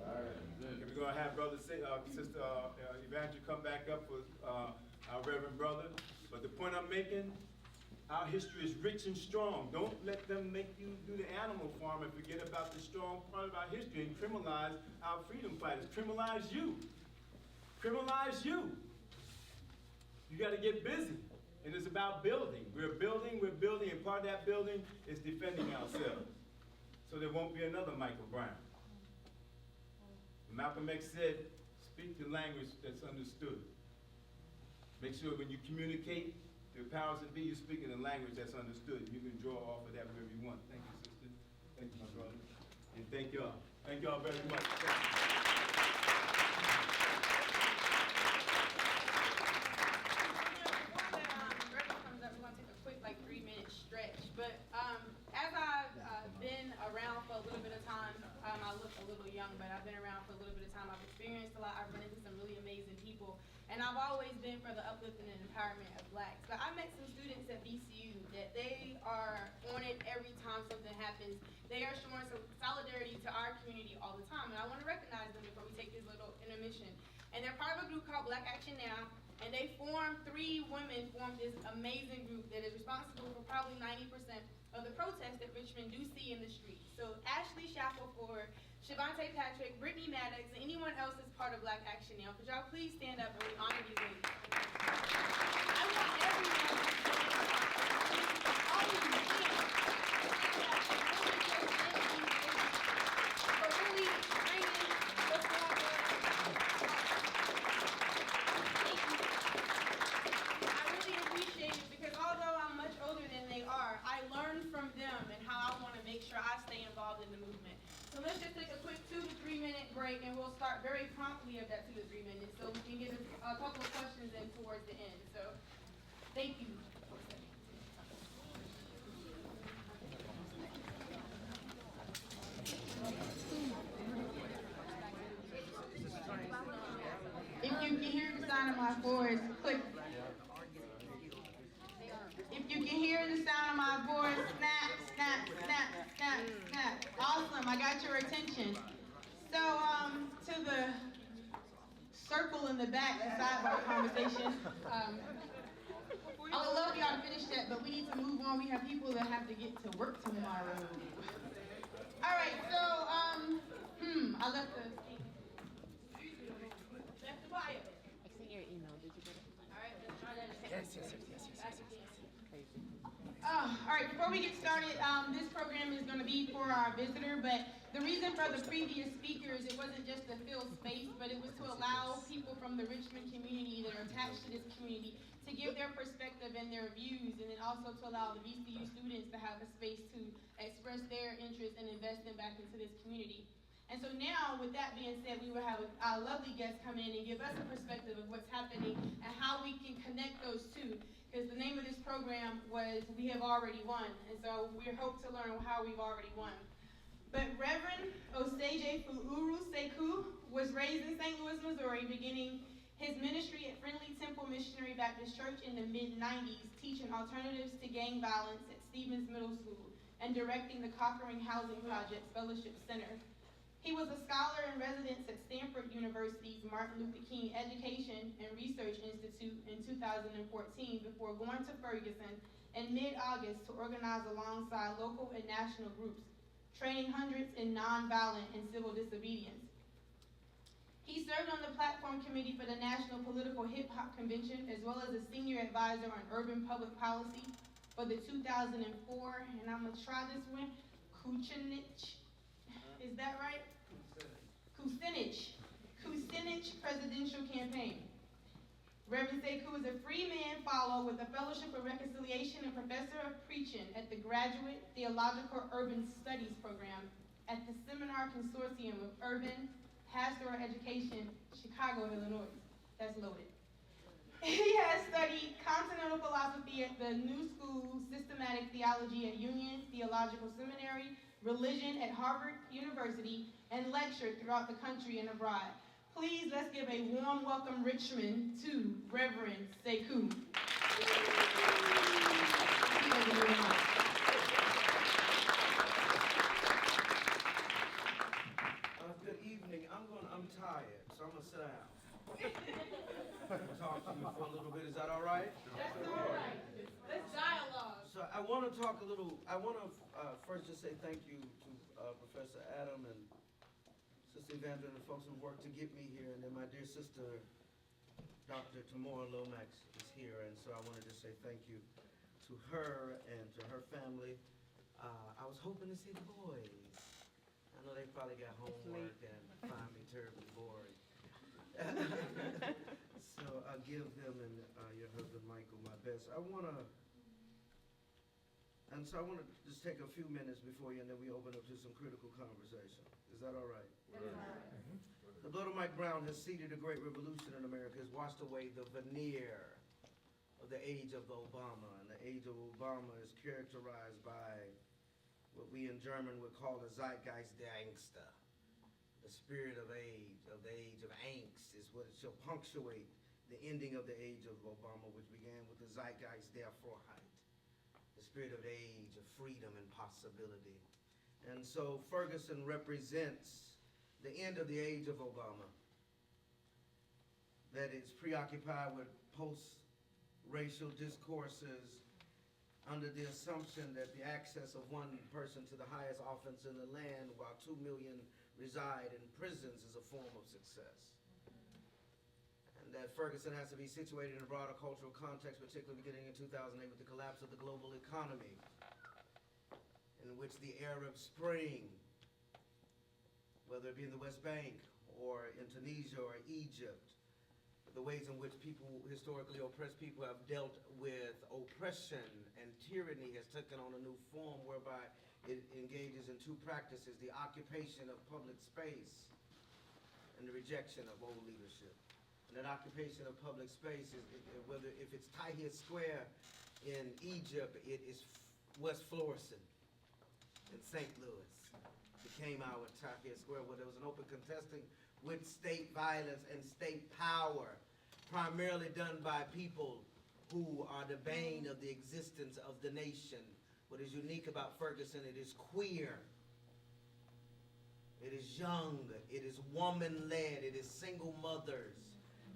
E: All right.
G: Okay, we're going to have Sister Evangeline come back up for our Reverend Brother. But the point I'm making, our history is rich and strong. Don't let them make you do the animal farm and forget about the strong part of our history and criminalize our freedom fighters. Criminalize you. Criminalize you. You got to get busy. And it's about building. We're building, and part of that building is defending ourselves. So there won't be another Michael Brown. Malcolm X said, speak the language that's understood. Make sure when you communicate to the powers that be, you speak in a language that's understood. You can draw off of that wherever you want. Thank you, sister. Thank you, my brother. And thank y'all. Thank y'all very much.
A: But as I've been around for a little bit of time, I look a little young, but I've been around for a little bit of time. I've experienced a lot. I've run into some really amazing people. And I've always been for the uplifting and empowerment of blacks. But I met some students at VCU that they are on it every time something happens. They are showing some solidarity to our community all the time. And I want to recognize them before we take this little intermission. And they're part of a group called Black Action Now. And they formed, 3 women formed this amazing group that is responsible for probably 90% of the protests that Richmond do see in the streets. So Ashley Shackelford, Shavante Patrick, Brittany Maddox, and anyone else that's part of Black Action Now, could y'all please stand up and we honor these ladies? I want everyone to stand up. All of you, stand. For really bringing the forward. Thank you. I really appreciate it because although I'm much older than they are, I learned from them and how I want to make sure I stay involved in the movement. So let's just take a quick 2 to 3 minute break and we'll start very promptly at that 2 to 3 minutes so we can get a couple of questions in towards the end. So thank you. If you can hear the sound of my voice, click. If you can hear the sound of my voice, snap, snap, snap, snap, snap. Awesome, I got your attention. So, to the circle in the back, the sidebar conversation, I would love y'all to finish that, but we need to move on. We have people that have to get to work tomorrow. All right, so, I left the bio.
H: I sent your email. Did you get it?
A: All right, let's try that again.
H: Yes. Crazy.
A: All right, before we get started, this program is going to be for our visitor, but the reason for the previous speakers, it wasn't just to fill space, but it was to allow people from the Richmond community that are attached to this community to give their perspective and their views, and then also to allow the VCU students to have a space to express their interest and investing back into this community. And so now, with that being said, we will have our lovely guests come in and give us a perspective of what's happening and how we can connect those two. Because the name of this program was We Have Already Won. And so we hope to learn how we've already won. But Reverend Oseje Fuuru Sekou was raised in St. Louis, Missouri, beginning his ministry at Friendly Temple Missionary Baptist Church in the mid-90s, teaching alternatives to gang violence at Stevens Middle School and directing the Cockering Housing Project's Fellowship Center. He was a scholar in residence at Stanford University's Martin Luther King Education and Research Institute in 2014 before going to Ferguson in mid-August to organize alongside local and national groups, training hundreds in nonviolent and civil disobedience. He served on the platform committee for the National Political Hip Hop Convention as well as a senior advisor on urban public policy for the 2004, and I'm gonna try this one, Kucinich. Is that right? Kucinich presidential campaign. Reverend Sekou is a free man follow with the Fellowship of Reconciliation and Professor of Preaching at the Graduate Theological Urban Studies program at the Seminar Consortium of Urban Pastoral Education, Chicago, Illinois. That's loaded. He has studied continental philosophy at the New School Systematic Theology at Union Theological Seminary, religion at Harvard University, and lectured throughout the country and abroad. Please, let's give a warm welcome, Richmond, to Reverend Sekou.
I: Good evening. I'm tired, so I'm gonna sit down. Talk to you for a little bit. Is that all right?
A: That's all right. Let's dialogue.
I: So I want to talk a little. I want to first just say thank you to Professor Adam and Sister Evangeline and the folks who worked to get me here, and then my dear sister, Dr. Tamora Lomax is here, and so I want to just say thank you to her and to her family. I was hoping to see the boys. I know they probably got homework and find me terribly boring. So I'll give them and your husband Michael my best. I want to just take a few minutes before you, and then we open up to some critical conversation. Is that all right? The blood of Mike Brown has seeded a great revolution in America, has washed away the veneer of the age of Obama. And the age of Obama is characterized by what we in German would call the Zeitgeist der Ängste. The spirit of age, of the age of angst, is what shall punctuate the ending of the age of Obama, which began with the Zeitgeist der Freiheit, the spirit of age, of freedom and possibility. And so Ferguson represents the end of the age of Obama, that is preoccupied with post-racial discourses, under the assumption that the access of one person to the highest office in the land while 2 million reside in prisons is a form of success. And that Ferguson has to be situated in a broader cultural context, particularly beginning in 2008 with the collapse of the global economy, in which the Arab Spring, whether it be in the West Bank or in Tunisia or Egypt, the ways in which people, historically oppressed people, have dealt with oppression and tyranny has taken on a new form whereby it engages in two practices: the occupation of public space and the rejection of old leadership. And that occupation of public space is, whether if it's Tahrir Square in Egypt, it is West Florissant in St. Louis. Became our Tahrir Square, where there was an open contesting with state violence and state power, primarily done by people who are the bane of the existence of the nation. What is unique about Ferguson, it is queer, it is young, it is woman-led, it is single mothers,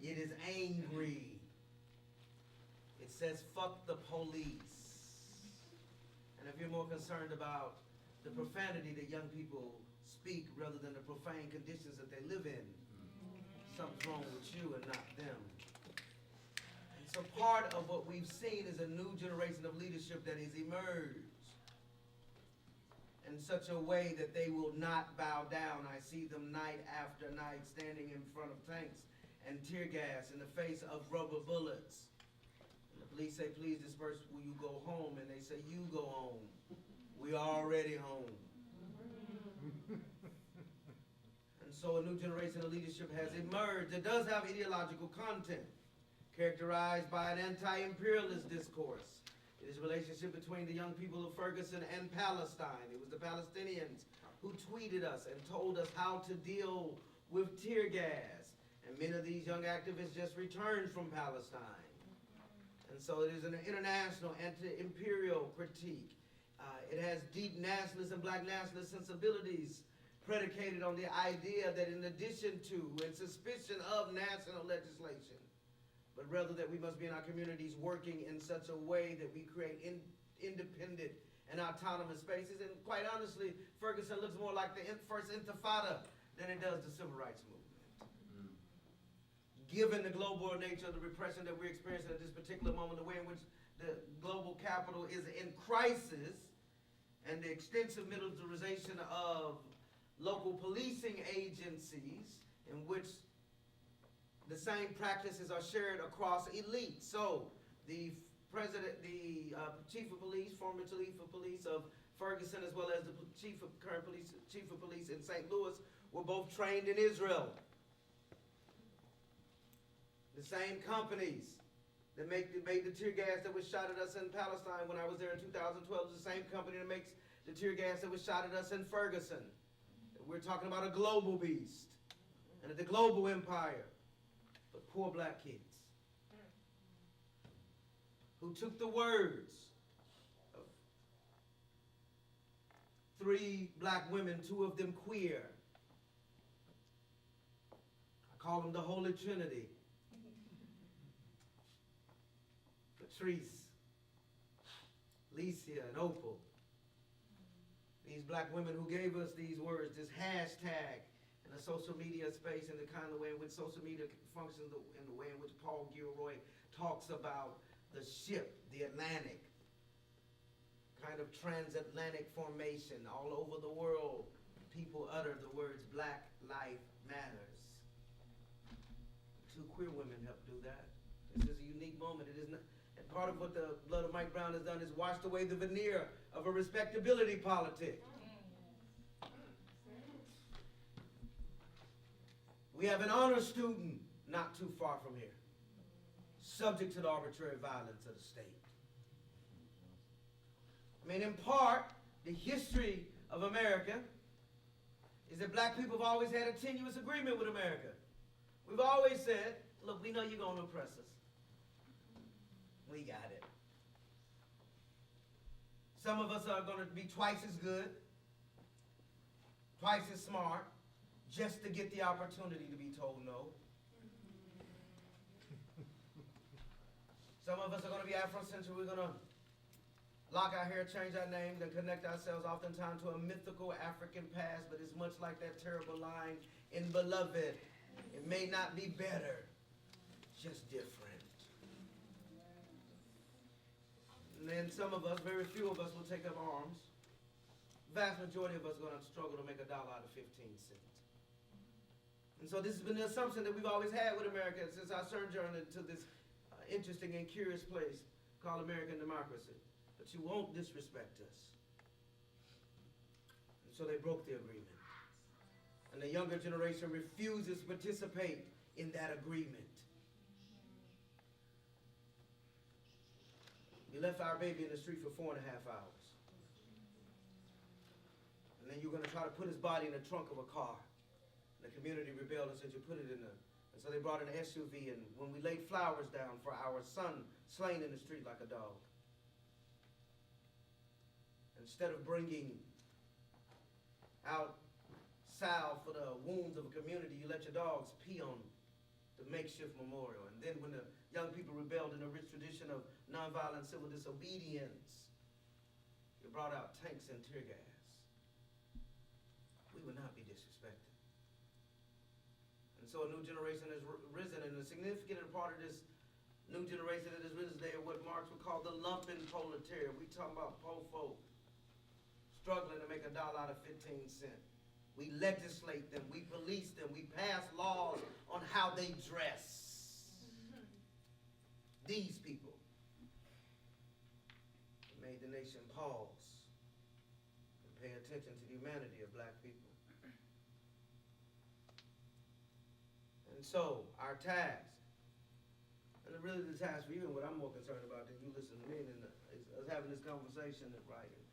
I: it is angry. It says, fuck the police. And if you're more concerned about the profanity that young people speak rather than the profane conditions that they live in, something's wrong with you and not them. And so part of what we've seen is a new generation of leadership that has emerged in such a way that they will not bow down. I see them night after night standing in front of tanks and tear gas in the face of rubber bullets. And the police say, please disperse, will you go home? And they say, you go home. We are already home. And so a new generation of leadership has emerged. It does have ideological content, characterized by an anti-imperialist discourse. It is a relationship between the young people of Ferguson and Palestine. It was the Palestinians who tweeted us and told us how to deal with tear gas. And many of these young activists just returned from Palestine. And so it is an international anti-imperial critique. It has deep nationalist and black nationalist sensibilities predicated on the idea that in addition to and suspicion of national legislation, but rather that we must be in our communities working in such a way that we create independent and autonomous spaces. And quite honestly, Ferguson looks more like the first intifada than it does the civil rights movement. Given the global nature of the repression that we're experiencing at this particular moment, the way in which the global capital is in crisis, and the extensive militarization of local policing agencies in which the same practices are shared across elites. So the president, the chief of police, former chief of police of Ferguson, as well as the current chief of police in St. Louis, were both trained in Israel. The same companies that made the tear gas that was shot at us in Palestine when I was there in 2012 is the same company that makes the tear gas that was shot at us in Ferguson. We're talking about a global beast and the global empire, but poor black kids who took the words of 3 black women, 2 of them queer. I call them the Holy Trinity. Patrice, Licia, and Opal. These black women who gave us these words, this hashtag in the social media space, and the kind of way in which social media functions, in the way in which Paul Gilroy talks about the ship, the Atlantic, kind of transatlantic formation. All over the world, people utter the words Black Life Matters. 2 queer women helped do that. This is a unique moment. It is not. Part of what the blood of Mike Brown has done is washed away the veneer of a respectability politic. We have an honor student not too far from here, subject to the arbitrary violence of the state. I mean, in part, the history of America is that black people have always had a tenuous agreement with America. We've always said, look, we know you're going to oppress us. We got it. Some of us are going to be twice as good, twice as smart, just to get the opportunity to be told no. Some of us are going to be Afrocentric. We're going to lock our hair, change our names, and connect ourselves oftentimes to a mythical African past, but it's much like that terrible line in Beloved. It may not be better, just different. And then some of us, very few of us, will take up arms. Vast majority of us are going to struggle to make $1 out of 15 cents. And so this has been the assumption that we've always had with America since our sojourn into this interesting and curious place called American democracy. But you won't disrespect us. And so they broke the agreement. And the younger generation refuses to participate in that agreement. You left our baby in the street for 4.5 hours. And then you're going to try to put his body in the trunk of a car. And the community rebelled and said you put it in the... And so they brought an SUV, and when we laid flowers down for our son slain in the street like a dog, instead of bringing out salve for the wounds of a community, you let your dogs pee on the makeshift memorial. And then when the young people rebelled in the rich tradition of nonviolent civil disobedience, you brought out tanks and tear gas. We would not be disrespected. And so a new generation has risen, and a significant part of this new generation that has risen today are what Marx would call the lumpen proletariat. We talk about poor folk struggling to make $1 out of 15 cents. We legislate them, we police them, we pass laws on how they dress. These people made the nation pause and pay attention to the humanity of black people. And so, our task, and really the task for you, and what I'm more concerned about than you listening to me, is us having this conversation and writing.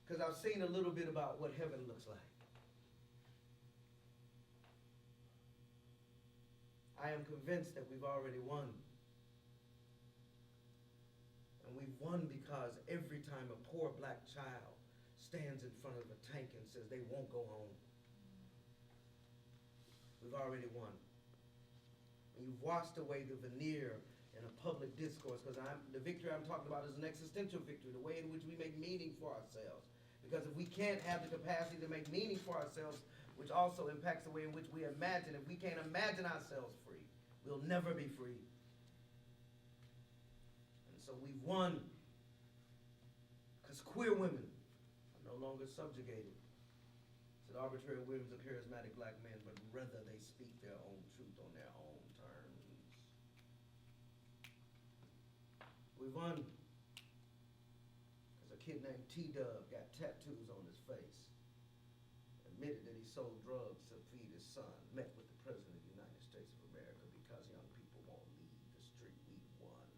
I: Because I've seen a little bit about what heaven looks like. I am convinced that we've already won. And we've won because every time a poor black child stands in front of a tank and says they won't go home, we've already won. And you've washed away the veneer in a public discourse, because the victory I'm talking about is an existential victory, the way in which we make meaning for ourselves. Because if we can't have the capacity to make meaning for ourselves, which also impacts the way in which we imagine, if we can't imagine ourselves free, we'll never be free. And so we've won because queer women are no longer subjugated to the arbitrary whims of charismatic black men, but rather they speak their own truth on their own terms. We've won because a kid named T-Dub got tattoos on his face, admitted that he sold drugs to feed his son, met with the President of the United States of America because young people won't leave the street. We won.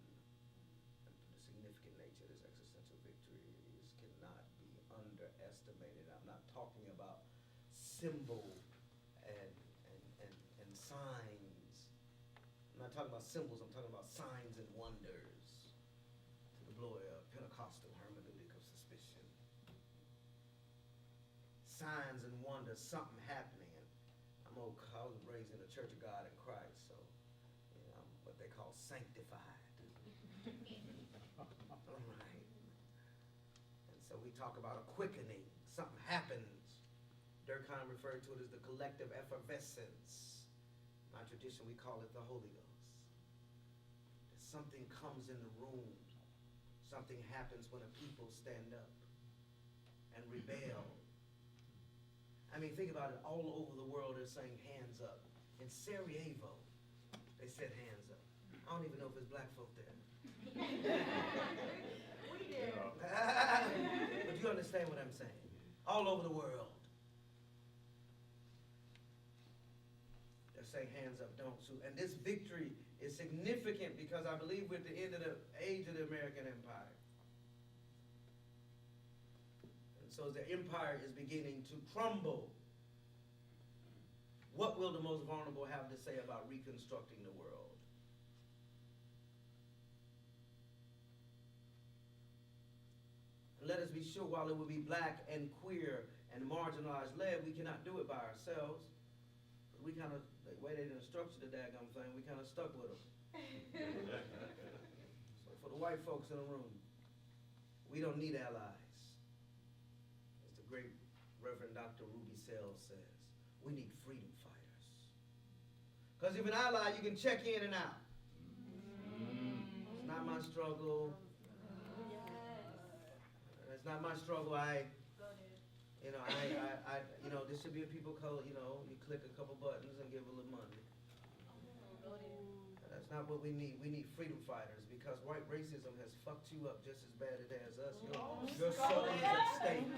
I: And the significant nature of this existential victory cannot be underestimated. I'm not talking about symbol and signs. I'm not talking about symbols, I'm talking about signs and wonders to the glory of Pentecostal hermeneutic of suspicion. Signs and wonders, something happening. I was raised in the Church of God in Christ, so I'm what they call sanctified. All right. And so we talk about a quickening. Something happens. Durkheim referred to it as the collective effervescence. In my tradition, we call it the Holy Ghost. Something comes in the room. Something happens when a people stand up and rebel. I mean, think about it. All over the world, they're saying hands up. In Sarajevo, they said hands up. I don't even know if there's black folk there.
F: We did.
I: But you understand what I'm saying. All over the world. They're saying hands up, don't shoot. And this victory is significant because I believe we're at the end of the age of the American Empire. So as the empire is beginning to crumble, what will the most vulnerable have to say about reconstructing the world? And let us be sure, while it will be black and queer and marginalized led, we cannot do it by ourselves. We kind of, the way they didn't structure the daggum thing, we kind of stuck with them. So for the white folks in the room, We don't need allies. As the great Reverend Dr. Ruby Sells says, we need freedom fighters. Because if an ally, you can check in and out. It's not my struggle. It's not my struggle. This should be a people code, you click a couple buttons and give a little money. That's not what we need. We need freedom fighters because white racism has fucked you up just as bad as it has us. Your soul is at stake.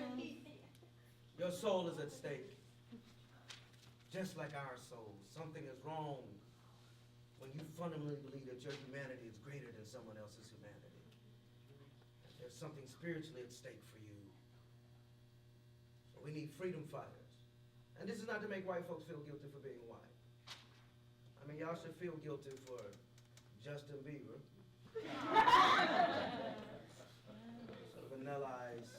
I: Your soul is at stake. Just like our souls. Something is wrong when you fundamentally believe that your humanity is greater than someone else's humanity. There's something spiritually at stake for you. So we need freedom fighters. And this is not to make white folks feel guilty for being white. I mean, y'all should feel guilty for Justin Bieber. Vanilla Ice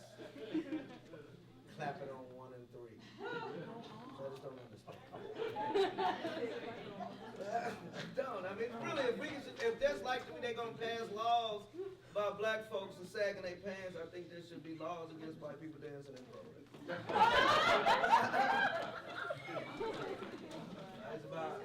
I: clapping on 1 and 3. So I just don't understand. I don't. I mean, really, if there's likely they're going to pass laws about black folks and sagging their pants, I think there should be laws against white people dancing in public. It's about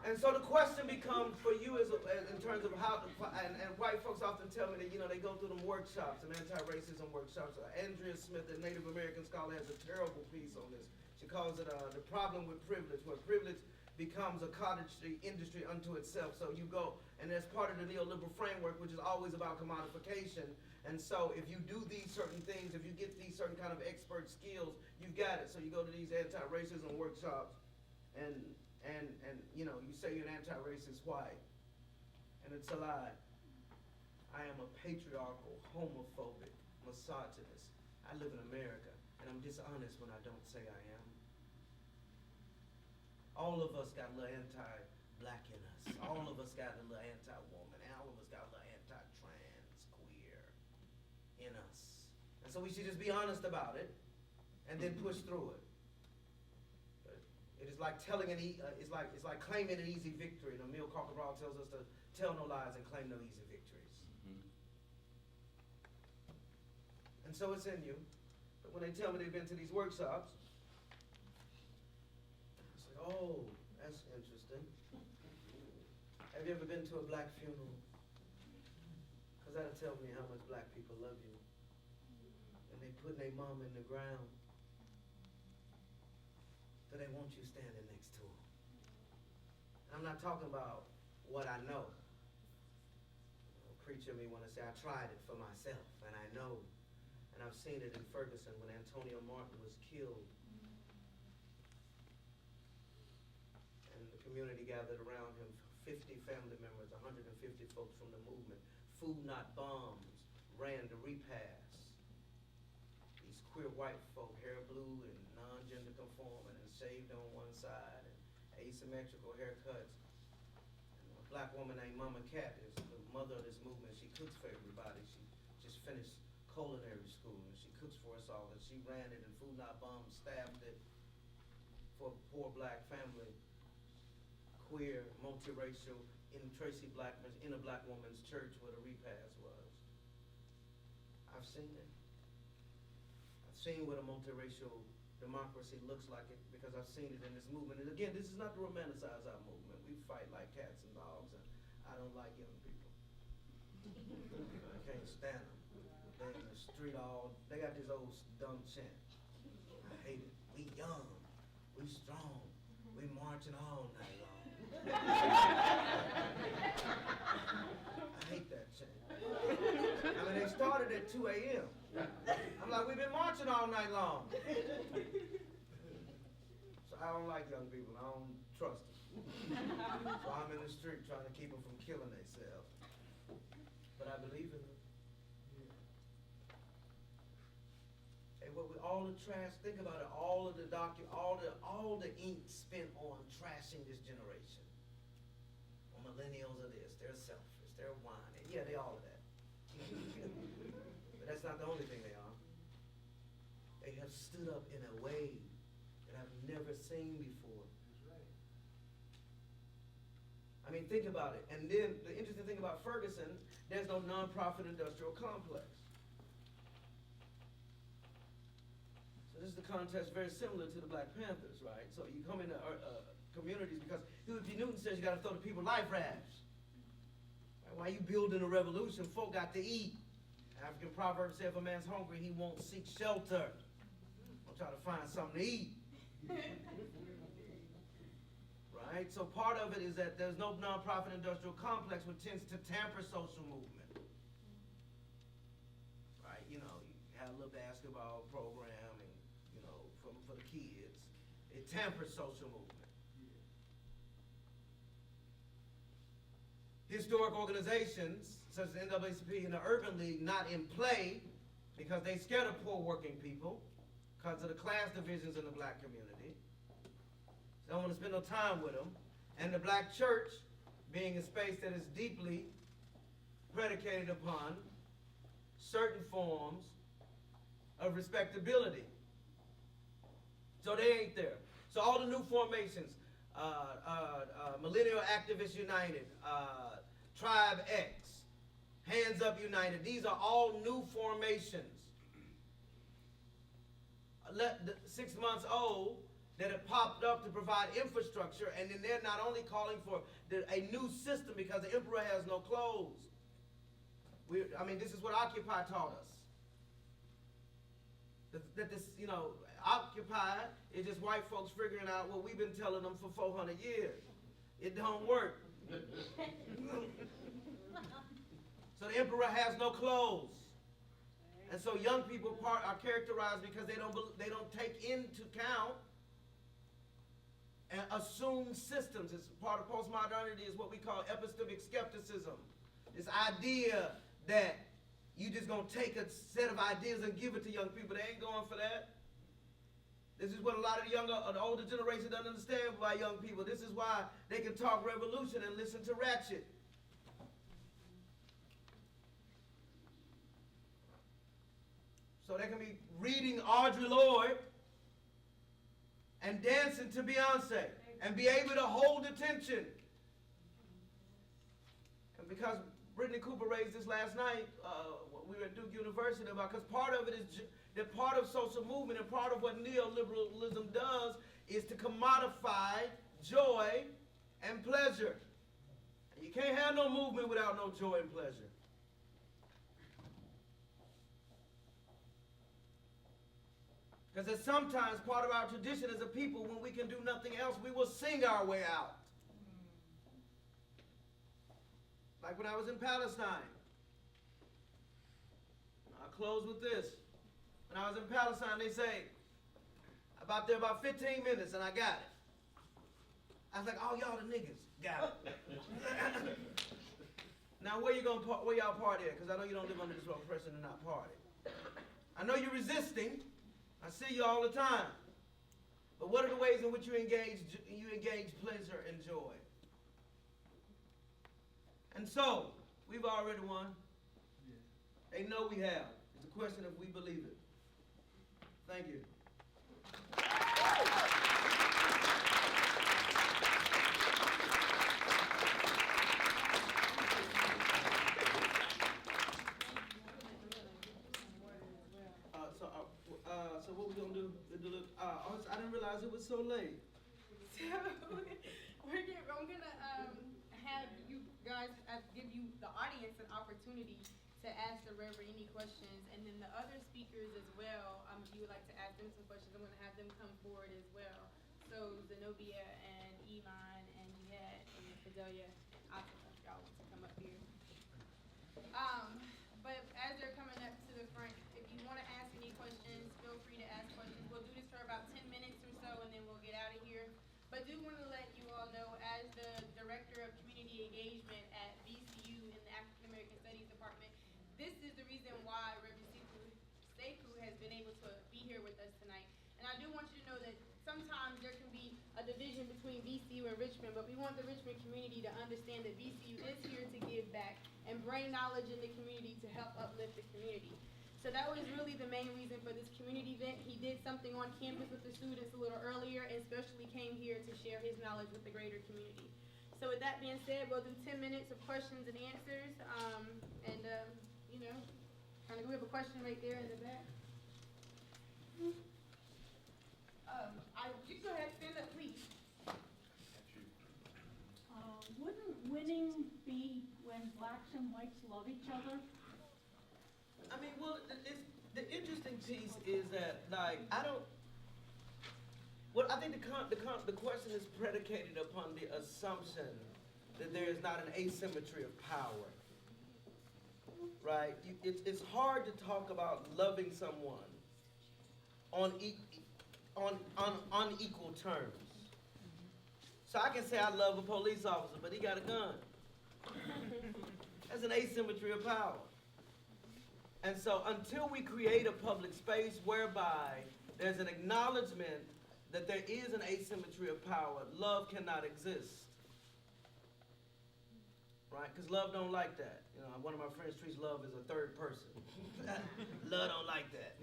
I: and so the question becomes for you is in terms of how, and white folks often tell me that, they go through them workshops and anti-racism workshops. Andrea Smith, a Native American scholar, has a terrible piece on this. She calls it the problem with privilege, where privilege becomes a cottage industry unto itself. So you go, and that's part of the neoliberal framework, which is always about commodification. And so if you do these certain things, if you get these certain kind of expert skills, you've got it. So you go to these anti-racism workshops, and you say you're an anti-racist white, and it's a lie. I am a patriarchal, homophobic, misogynist. I live in America, and I'm dishonest when I don't say I am. All of us got a little anti-black in us. All of us got a little anti-woman. All of us got a little anti-trans, queer in us. And so we should just be honest about it, and then push through it. It is like it's like claiming an easy victory. And Emil Cocker-Brown tells us to tell no lies and claim no easy victories. And so it's in you. But when they tell me they've been to these workshops, I say, oh, that's interesting. Have you ever been to a black funeral? Because that'll tell me how much black people love you. And they put their mom in the ground. So they want you standing next to them. I'm not talking about what I know. A preacher may want to say, I tried it for myself, and I know. And I've seen it in Ferguson when Antonio Martin was killed. And the community gathered around him, 50 family members, 150 folks from the movement. Food Not Bombs ran the repast. These queer white folk, hair blue and non-gender conforming, shaved on one side, and asymmetrical haircuts. And a black woman named Mama Cat is the mother of this movement. She cooks for everybody. She just finished culinary school, and she cooks for us all. And she ran it, and Food Not Bombs staffed it for a poor black family, queer, multiracial, in Tracy Blackman's, in a black woman's church where the repast was. I've seen it. I've seen what a multiracial democracy looks like it because I've seen it in this movement. And again, this is not to romanticize our movement. We fight like cats and dogs, and I don't like young people. I can't stand them. They're in the street they got this old dumb chant. I hate it. We young, we strong, we marching all night long. I hate that chant. I mean, they started at 2 a.m. I'm like, we've been marching all night long. So I don't like young people. I don't trust them. So I'm in the street trying to keep them from killing themselves. But I believe in them. And all the trash, think about it, all of the all the ink spent on trashing this generation. Well, millennials are this, they're selfish, they're whining. Yeah, they all of that. But that's not the only thing they are. They have stood up in a way that I've never seen before. I mean, think about it. And then the interesting thing about Ferguson, there's no nonprofit industrial complex. So this is the context very similar to the Black Panthers, right? So you come into communities because Huey P. Newton says you got to throw the people life rafts. Right? While you building a revolution, folk got to eat. African proverb says if a man's hungry, he won't seek shelter. Don't try to find something to eat. Right? So part of it is that there's no nonprofit industrial complex which tends to tamper social movement. Right? You know, you have a little basketball program and, you know, for the kids. It tampers social movement. Historic organizations such as the NAACP and the Urban League not in play because they scared of poor working people because of the class divisions in the black community. They don't want to spend no time with them. And the black church, being a space that is deeply predicated upon certain forms of respectability. So they ain't there. So all the new formations, Millennial Activists United, Tribe X, Hands Up United, these are all new formations. 6 months old, that have popped up to provide infrastructure, and then they're not only calling for a new system because the emperor has no clothes. I mean, this is what Occupy taught us. That this, you know, Occupy is just white folks figuring out what we've been telling them for 400 years. It don't work. So the emperor has no clothes. And so young people are characterized because they don't take into account and assume systems. It's part of postmodernity is what we call epistemic skepticism. This idea that you just gonna take a set of ideas and give it to young people. They ain't going for that. This is what a lot of the older generation doesn't understand about young people. This is why they can talk revolution and listen to ratchet. So they can be reading Audre Lorde and dancing to Beyonce and be able to hold attention. And because Brittany Cooper raised this last night, we were at Duke University about, because part of it is that part of social movement and part of what neoliberalism does is to commodify joy and pleasure. And you can't have no movement without no joy and pleasure. Because sometimes part of our tradition as a people, when we can do nothing else, we will sing our way out. Like when I was in Palestine. I'll close with this. When I was in Palestine, they say, about 15 minutes and I got it. I was like, oh, y'all the niggas got it. Now where y'all party at? Because I know you don't live under this oppression and not party. I know you're resisting. I see you all the time. But what are the ways in which you engage pleasure and joy? And so, we've already won. They know we have. It's a question of we believe it. Thank you. So what we gonna do? I didn't realize it was so late.
A: So I'm gonna have you guys give you the audience an opportunity to ask the Reverend any questions, and then the other speakers as well. If you would like to ask them some questions, I'm gonna have them come forward as well. So Zenobia and Iman and Yvette and Fidelia, y'all want to come up here. But as they're coming up to the front, if you want to ask any questions, feel free to ask questions. We'll do this for about 10 minutes or so, and then we'll get out of here. But do want to let you all know, as the Director of Community Engagement at VCU in the African American Studies Department, this is the reason why Reverend Sekou has been able to be here with us tonight. And I do want you to know that sometimes there can be a division between VCU and Richmond, but we want the Richmond community to understand that VCU is here to give back and bring knowledge in the community to help uplift the community. So that was really the main reason for this community event. He did something on campus with the students a little earlier and especially came here to share his knowledge with the greater community. So with that being said, we'll do 10 minutes of questions and answers. You know, we have a question right there in the back. You go ahead, stand up, please.
J: Wouldn't winning be when blacks and whites love each other?
I: I mean, well, the interesting piece is that, like, I think the question is predicated upon the assumption that there is not an asymmetry of power, right? It's hard to talk about loving someone on unequal terms. So I can say I love a police officer, but he got a gun. That's an asymmetry of power. And so until we create a public space whereby there's an acknowledgement that there is an asymmetry of power, love cannot exist. Right? Because love don't like that. You know, one of my friends treats love as a third person. Love don't like that.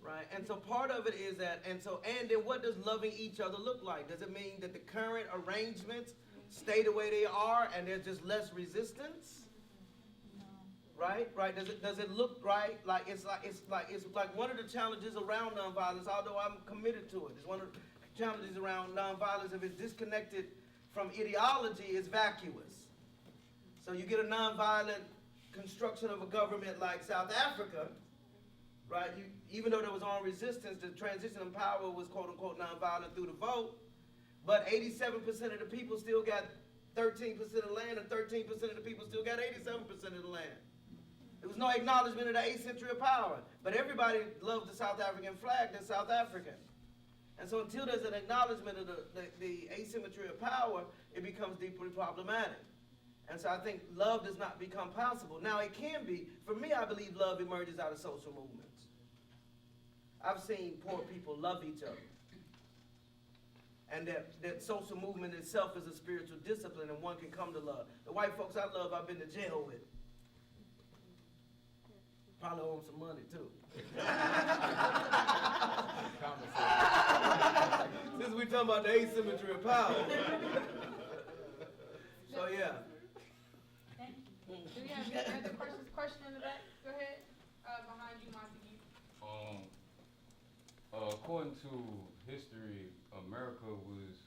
I: Right? And so part of it is that, and then what does loving each other look like? Does it mean that the current arrangements stay the way they are and there's just less resistance? Right? Right? Does it look right? It's like one of the challenges around nonviolence, although I'm committed to it. It's one of the challenges around nonviolence. If it's disconnected from ideology, it's vacuous. So you get a nonviolent construction of a government like South Africa, right? Even though there was armed resistance, the transition of power was quote unquote nonviolent through the vote, but 87% of the people still got 13% of the land, and 13% of the people still got 87% of the land. There was no acknowledgement of the asymmetry of power, but everybody loved the South African flag that's South African. And so until there's an acknowledgement of the asymmetry of power, it becomes deeply problematic. And so I think love does not become possible. Now it can be. For me, I believe love emerges out of social movements. I've seen poor people love each other. And that social movement itself is a spiritual discipline, and one can come to love. The white folks I love, I've been to jail with. Probably owe them some money, too. Since we're talking about the asymmetry of power. So, yeah.
A: Do we have any other questions? Question in the back? Go ahead. Behind you, Montague.
K: According to history, America was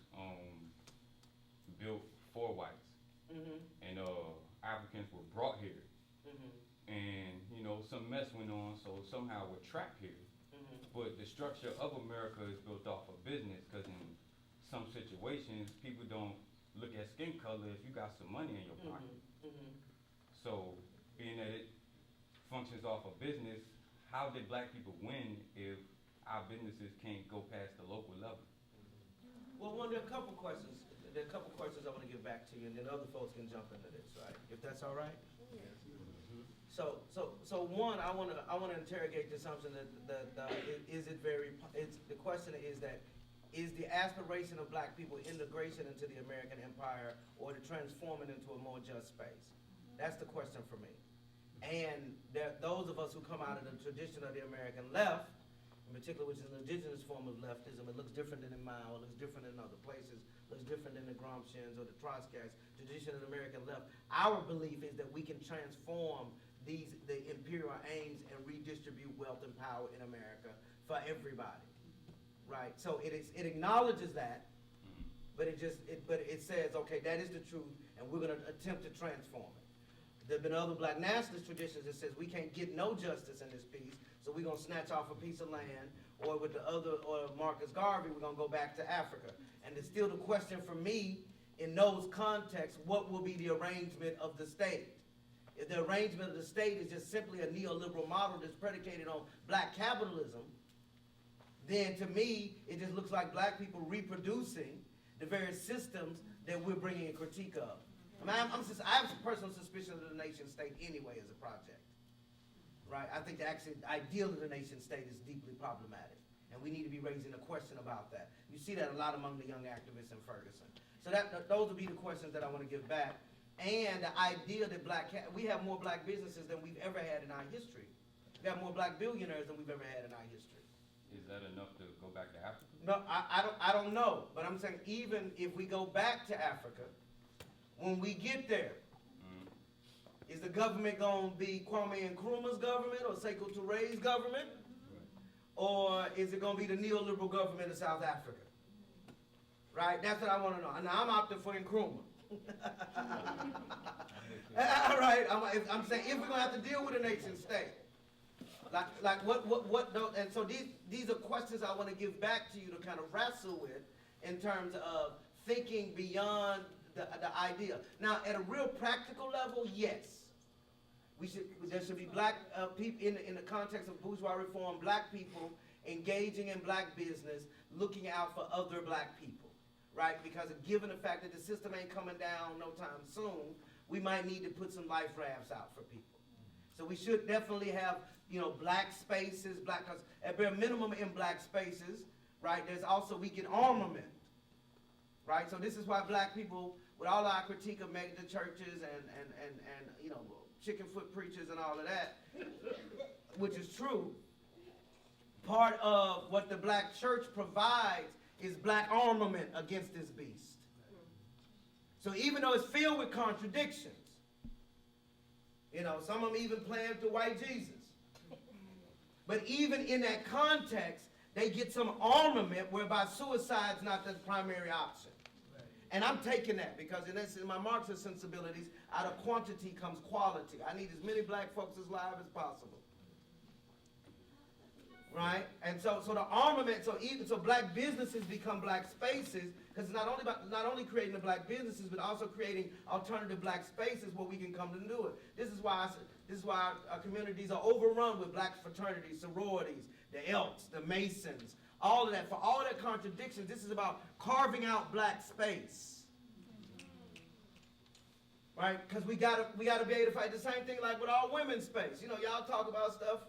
K: built for whites, and Africans were brought here, and some mess went on, so somehow we're trapped here. But the structure of America is built off of business, because in some situations, people don't look at skin color if you got some money in your pocket. So, being that it functions off of business, how did black people win if our businesses can't go past the local level?
I: Well, there are a couple questions. There are a couple questions I want to get back to you, and then other folks can jump into this, right? If that's all right. So one, I want to interrogate the assumption that the question is that is the aspiration of black people integration into the American empire or to transform it into a more just space? That's the question for me. And those of us who come out of the tradition of the American left, in particular, which is an indigenous form of leftism, it looks different than in Mao, it looks different in other places, looks different than the Gramscians or the Trotskyites, tradition of the American left. Our belief is that we can transform the imperial aims and redistribute wealth and power in America for everybody, right? So it acknowledges that, but it says, okay, that is the truth, and we're going to attempt to transform it. There have been other black nationalist traditions that says we can't get no justice in this piece, so we're going to snatch off a piece of land, or with Marcus Garvey, we're going to go back to Africa. And it's still the question for me, in those contexts, what will be the arrangement of the state? If the arrangement of the state is just simply a neoliberal model that's predicated on black capitalism, then to me, it just looks like black people reproducing the various systems that we're bringing a critique of. I mean, I have personal suspicion of the nation state anyway as a project, right? I think the ideal of the nation state is deeply problematic, and we need to be raising a question about that. You see that a lot among the young activists in Ferguson. So those would be the questions that I want to give back. And the idea that we have more black businesses than we've ever had in our history. We have more black billionaires than we've ever had in our history.
K: Is that enough to go back to Africa?
I: No, I don't know. But I'm saying even if we go back to Africa, when we get there, is the government going to be Kwame Nkrumah's government or Sekou Touré's government? Or is it going to be the neoliberal government of South Africa? Right? That's what I want to know. Now, I'm opting for Nkrumah. All right, I'm saying if we're going to have to deal with a nation state, and so these are questions I want to give back to you to kind of wrestle with in terms of thinking beyond the idea. Now, at a real practical level, yes. There should be black people in the context of bourgeois reform, black people engaging in black business, looking out for other black people, right? Because given the fact that the system ain't coming down no time soon, we might need to put some life rafts out for people. So we should definitely have, black spaces, cause at bare minimum in black spaces, right? There's also, we get armament, right? So this is why black people, with all our critique of mega churches and chicken foot preachers and all of that, which is true, part of what the black church provides is black armament against this beast. So even though it's filled with contradictions, some of them even playing to white Jesus. But even in that context, they get some armament whereby suicide's not the primary option. And I'm taking that because in my Marxist sensibilities, out of quantity comes quality. I need as many black folks alive as possible. Right? And so the armament, so black businesses become black spaces, because it's not only creating the black businesses, but also creating alternative black spaces where we can come to do it. This is why our communities are overrun with black fraternities, sororities, the Elks, the Masons, all of that. For all that contradictions, this is about carving out black space. Right? Because we gotta be able to fight the same thing like with all women's space. Y'all talk about stuff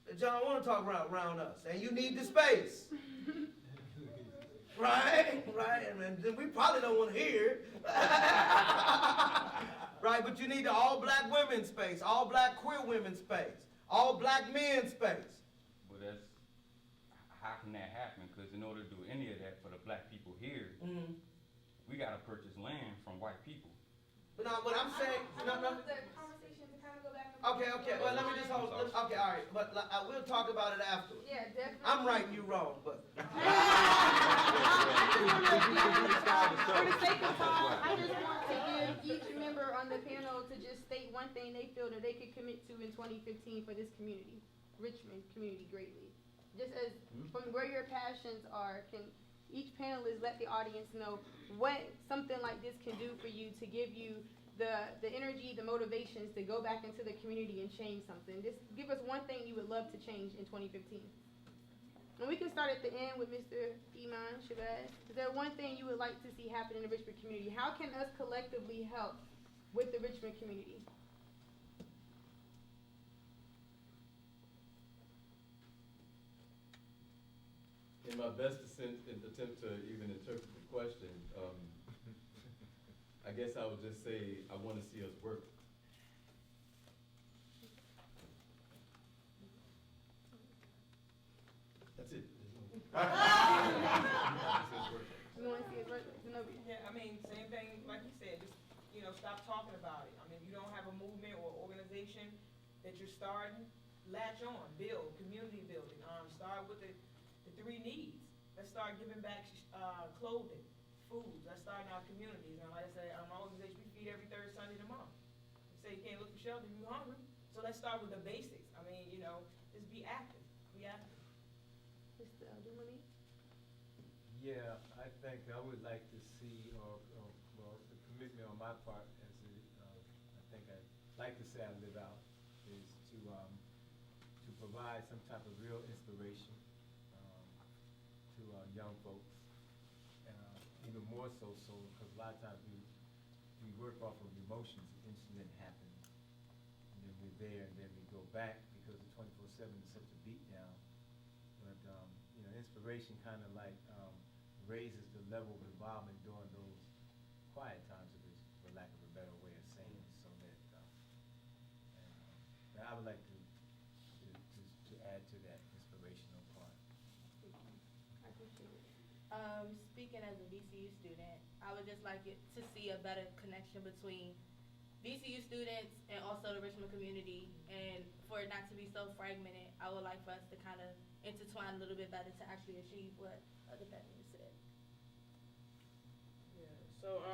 I: that y'all don't want to talk around us, and you need the space. Right? And then we probably don't want to hear it. Right? But you need the all black women's space, all black queer women's space, all black men's space.
K: Well, how can that happen? Because in order to do any of that for the black people here, we got to purchase land from white people.
I: But now, what I'm saying,
A: the conversation to kind of go back and forth.
I: Okay. Well, let me just hold. Okay, all right. But we'll talk about it afterwards.
A: Yeah, definitely.
I: I'm right, you wrong, but.
A: For the sake of time, I just want to give each member on the panel to just state one thing they feel that they could commit to in 2015 for this community, Richmond community greatly. Just as from where your passions are, can each panelist let the audience know what something like this can do for you to give you the energy, the motivations to go back into the community and change something. Just give us one thing you would love to change in 2015. And we can start at the end with Mr. Iman Shabazz. Is there one thing you would like to see happen in the Richmond community? How can us collectively help with the Richmond community?
E: In my best attempt to even interpret the question, I guess I would just say I want to see us work. That's it.
A: You want to see it work? Zenobia?
D: Yeah, same thing like you said, just, stop talking about it. You don't have a movement or organization that you're starting, latch on, build, community building. Start with the 3 needs. Let's start giving back clothing, food. Let's start in our communities. And like I said, my organization, we feed every 3rd Sunday of the month. You say you can't look for shelter, you're hungry. So let's start with the basics. Just be active. Be active.
A: Mr. Dumani?
L: Yeah, I think I would like to see, the commitment on my part, I think I'd like to say I live out, is to provide some type of real inspiration to young folks, even more so because a lot of times we work off of emotions. An incident happens, and then we're there, and then we go back because the 24/7 is such a beat down. But inspiration kind of raises the level of involvement during those quiet times of this, for lack of a better way of saying it, so that I would like to add to that inspirational part.
C: Speaking as a VCU student, I would just like it to see a better connection between VCU students and also the Richmond community, and for it not to be so fragmented. I would like for us to kind of intertwine a little bit better to actually achieve what other venues said.
B: Yeah, so,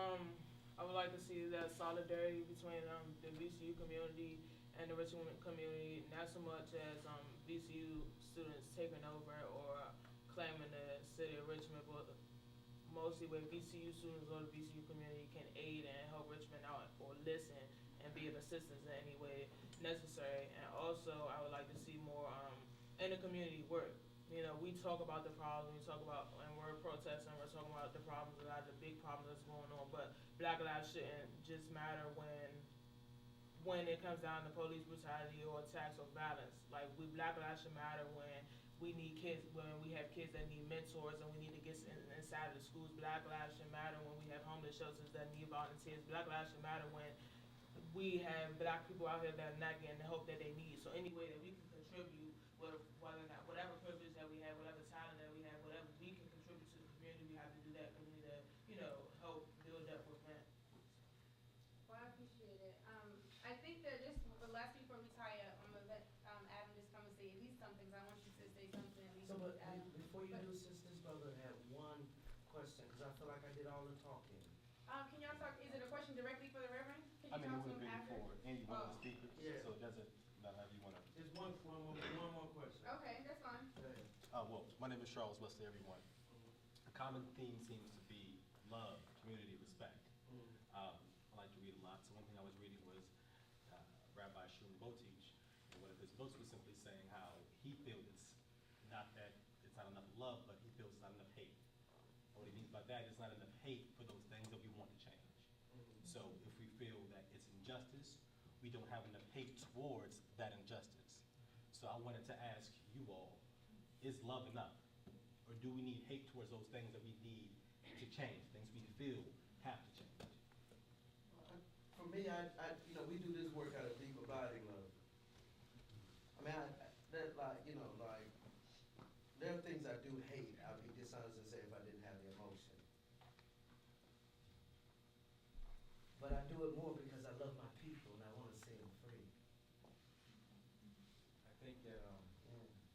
B: I would like to see that solidarity between, the VCU community and the Richmond community, not so much as, VCU students taking over or claiming the city of Richmond, but mostly where VCU students or the VCU community can aid and help Richmond out or listen and be of assistance in any way necessary. And also, I would like to see more in the community work. You know, we talk about the problems, we talk about, and we're protesting, we're talking about the problems, a lot of the big problems that's going on, but Black lives shouldn't just matter when it comes down to police brutality or attacks or violence. Like, Black lives should matter when we need kids, when we have kids that need mentors and we need to get inside of the schools. Black lives should matter when we have homeless shelters that need volunteers. Black lives should matter when we have Black people out here that are not getting the help that they need. So any way that we can contribute, whether or not, whatever privilege that we have, whatever talent that we have, whatever we can contribute to the community, we have to do that because we need to, help build up with that.
A: Well, I appreciate it. I think that just, the last before we tie up, I'm gonna let, Adam just come and say at least some things. I want you to say something at least.
I: So, but
A: Adam.
I: before you do, since this brother had one question, because I feel like I did all the talking.
A: Can y'all talk, is it a question directly for the Reverend? Can
M: I
A: you
M: mean, it
A: talk to
M: would
A: him
M: be
A: after?
M: for any one of the speakers,
I: Yeah.
M: so it doesn't matter how you want to.
I: Just one more question.
A: Okay, that's fine.
I: Go ahead.
M: Well, my name is Charles Wesley, everyone. A common theme seems to be love, community, respect. I like to read a lot, so one thing I was reading was Rabbi Shum Botich, and one of his books was simply saying how he feels not that it's not enough love, but he feels it's not enough hate. And what he means by that is not enough hate for those things that we want to change. So if we feel that it's injustice, we don't have enough hate towards that injustice. So I wanted to ask you all, is love enough? Or do we need hate towards those things that we need to change, things we feel have to change?
I: For me, we do this work out of deep abiding love. I mean, there are things I do hate. I'd be dishonest and say if I didn't have the emotion. But I do it more because I love my people and I want to see them free.
L: I think that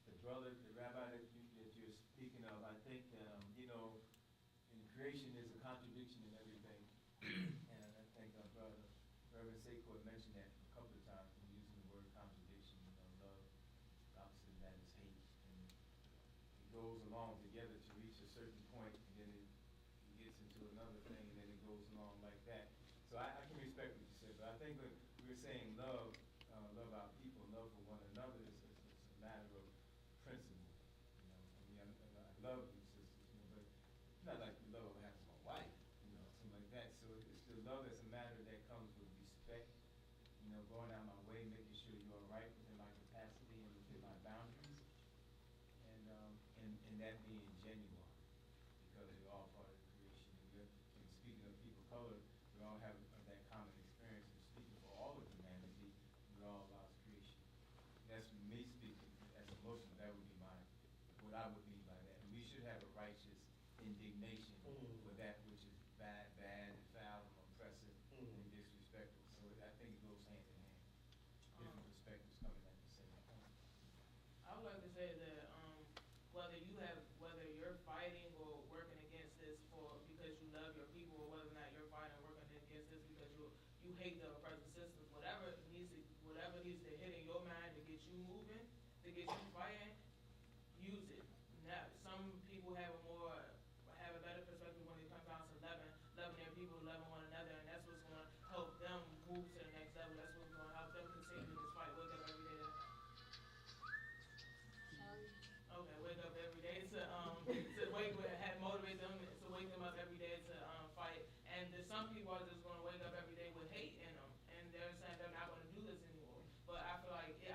L: the brother, the rabbi that you're speaking of, I think that in creation there's a contradiction in everything, and I think brother Reverend Sekou mentioned that a couple of times when using the word contradiction. Love, the opposite of that is hate, and it goes along together to reach a certain point, and then it gets into another thing, and then it goes along like that. So I can respect what you said, but I think when we're saying love our people, love for one another, it's a matter of principle. I love you, sisters, but it's not like the love I have for my wife, something like that. So it's the love that's a matter that comes with respect, going out my way, making sure you're all right within my capacity and within my boundaries, and that being genuine, because we're all part of the creation. And speaking of people of color, we all have that common experience of speaking for all of humanity. We're all God's creation. That's me speaking as emotional. That would be what I would mean by that. And we should have a righteous indignation for that which is bad, and foul, and oppressive, and disrespectful. So I think it goes hand in hand. Different perspectives coming at the same point.
B: I would like to say that whether you're fighting or working against this because you love your people, or whether or not you're fighting or working against this because you hate the oppressive systems, whatever needs to hit in your mind to get you moving, to get you fighting, use it. Now, some people have a better perspective when it comes down to loving their people, loving one another, and that's what's going to help them move to the next level. That's what's going to help them continue this fight. Wake up every day motivate them to wake them up every day to fight. And there's some people are just going to wake up every day with hate in them, and they're saying they're not going to do this anymore. But I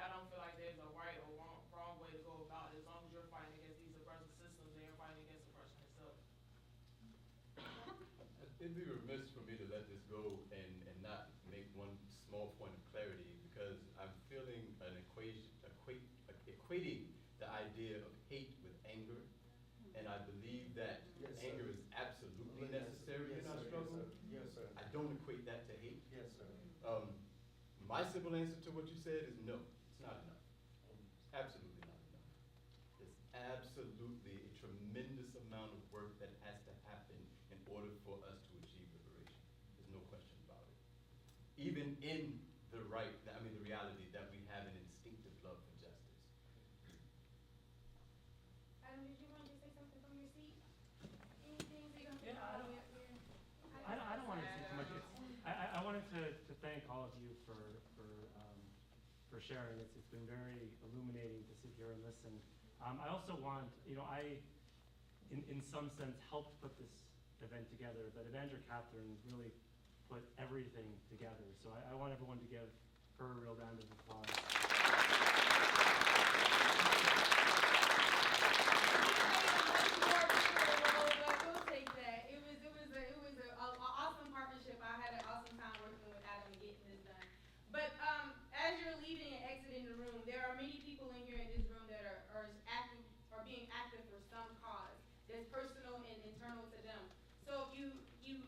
B: don't feel like there's a right or wrong way to go about it. As long as you're fighting against these oppressive systems and you're fighting against oppression itself.
E: It'd be remiss for me to let this go and not make one small point of clarity, because I'm feeling an equating the idea of hate with anger, and I believe that anger is absolutely necessary in our struggle.
G: My simple answer to what you said is no, it's not enough. Absolutely not enough. There's absolutely a tremendous amount of work that has to happen in order for us to achieve liberation. There's no question about it. Even in the reality that we have an instinctive love for justice.
A: Adam, did you want to say something from your seat? Anything?
N: I don't want to say too much. I wanted to thank all of you for sharing. It's been very illuminating to sit here and listen. I also want, I, in some sense, helped put this event together, but Evander Catherine really put everything together. So I want everyone to give her a real round of applause.
A: We'll take that. It was an awesome partnership. I had an awesome time working with Adam and getting this done. But as you're leaving and exiting the room, there are many people in here in this room that are active or being active for some cause that's personal and internal to them. So if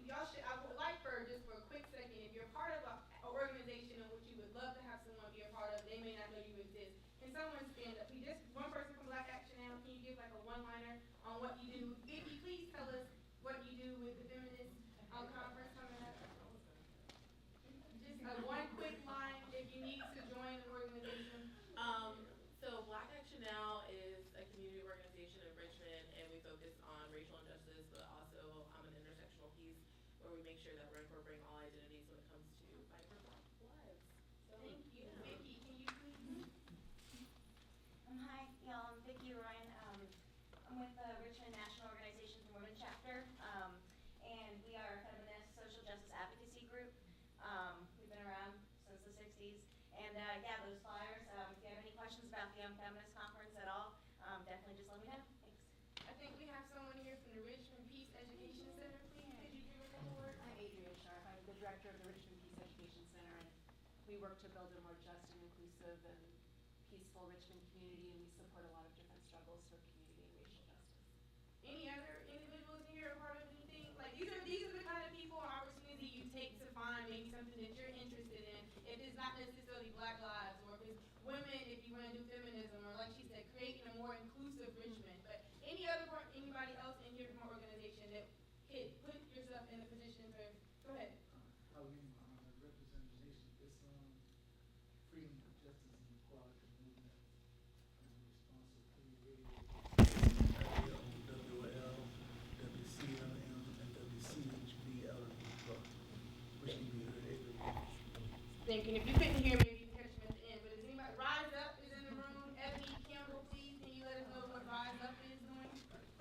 A: y'all should, I would like for just for a quick second, if you're part of an organization in which you would love to have someone be a part of, they may not know you exist. Can someone stand up? Just one person from Black Action Now. Can you give like a one-liner on what you do? If you please tell us what you do with the feminist conference coming up. Just one quick line if you need to join an organization.
O: So Black Action Now is a community organization in Richmond, and we focus on racial injustice, but also an intersectional piece where we make sure that we're incorporating all identities when it comes to fight for Black lives. So,
A: Thank you.
O: Yeah.
A: Vicky, can you please?
F: Hi, y'all, I'm Vicki Ryan. I'm with the Richmond National Organization for Women Chapter, and we are a feminist social justice advocacy group. We've been around since the 60s. And yeah, those flyers, if you have any questions about the Feminist Conference at all, definitely just let me know. Thanks.
A: I think we have someone here from the Richmond Peace Education Center. Please, could you give us a word?
P: I'm Adrienne Sharp. I'm the director of the Richmond Peace Education Center, and we work to build a more just and inclusive and peaceful Richmond community, and we support a lot of different struggles for community and racial justice.
A: Any other individuals here a part of anything? Like these are the kind of people and opportunity you take to find maybe something that you're interested in. If it's not necessarily Black lives, or if it's women, if you want to do feminism, or like she said, creating a more inclusive Richmond. But anybody else in here from an organization that could put yourself in a position to go ahead.
Q: Representation, this freedom, justice, and equality movement is responsible for WOL, WCLM, and WCHBL, which can be heard everywhere.
A: Thinking if you couldn't hear me, you can catch me at the end. But is anybody Rise Up is in the room? Ebony Campbell, please, can you let us know what Rise Up is doing?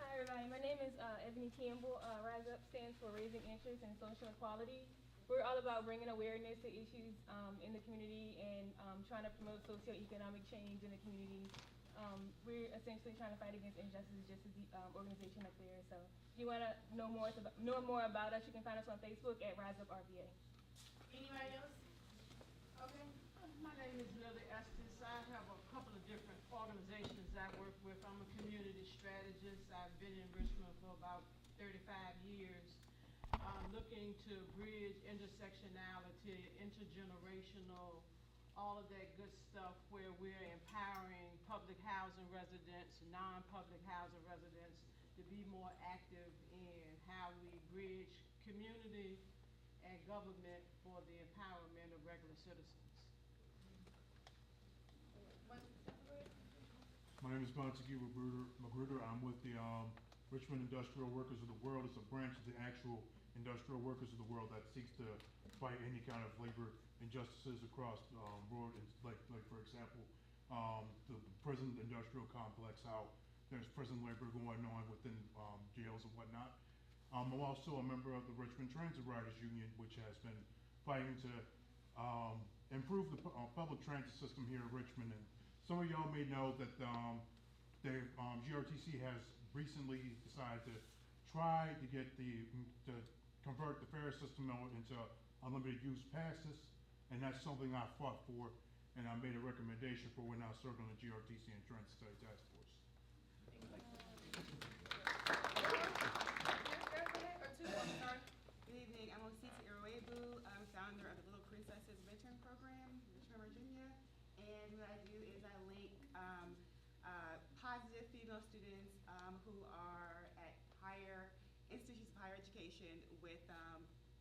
R: Hi everybody, my name is Ebony Campbell. Rise Up stands for Raising Interest in Social Equality. We're all about bringing awareness to issues in the community and trying to promote socioeconomic change in the community. We're essentially trying to fight against injustice, just as the organization up there. So if you want to know more about us, you can find us on Facebook at Rise Up RVA.
A: Anybody else? Okay.
S: My name is Lily Estes. I have a couple of different organizations I work with. I'm a community strategist. I've been in Richmond for about 35 years, looking to bridge intersectionality, intergenerational, all of that good stuff where we're empowering public housing residents, non-public housing residents to be more active in how we bridge community and government for the empowerment of regular citizens.
T: My name is Montague Magruder. I'm with the Richmond Industrial Workers of the World. It's a branch of the actual industrial workers of the world that seeks to fight any kind of labor injustices across the board. Like for example, the prison industrial complex, how there's prison labor going on within jails and whatnot. I'm also a member of the Richmond Transit Riders Union, which has been fighting to improve the public transit system here in Richmond. And some of y'all may know that the GRTC has recently decided to try to get to convert the fare system into unlimited use passes, and that's something I fought for, and I made a recommendation for when I served on the GRTC and Transit Study Task Force.
U: Good evening. I'm Osita Iroebu. I'm founder of the Little Princesses Mentoring Program. And what I do is I link positive female students who are at higher institutions of higher education with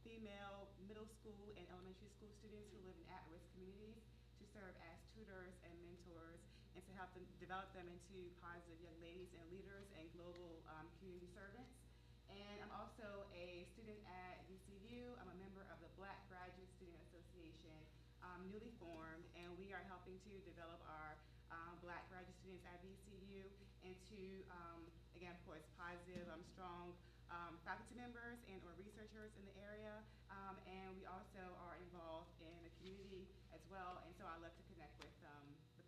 U: female middle school and elementary school students who live in at-risk communities to serve as tutors and mentors and to help them develop them into positive young ladies and leaders and global community servants. And I'm also a student at VCU. I'm a member of the Black Graduate Student Association, newly formed, and we are helping to develop our Black graduate students at VCU into, again, of course, positive, strong faculty members and or researchers in the area. And we also are involved in the community as well, and so I love to connect with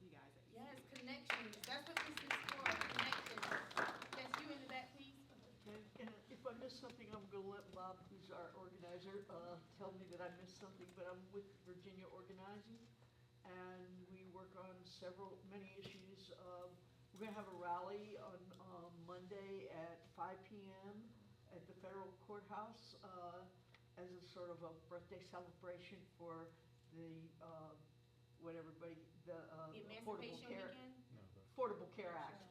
U: you guys at VCU.
A: Yes, connections. That's what this is for, connections. Yes, you in the back, please.
V: And if I missed something, I'm going to let Bob, who's our organizer, tell me that I missed something, but I'm with Virginia Organizing, and we work on many issues. We're going to have a rally on Monday at 5 p.m. at the Federal Courthouse as a sort of a birthday celebration for the Affordable Care, Affordable Care Act.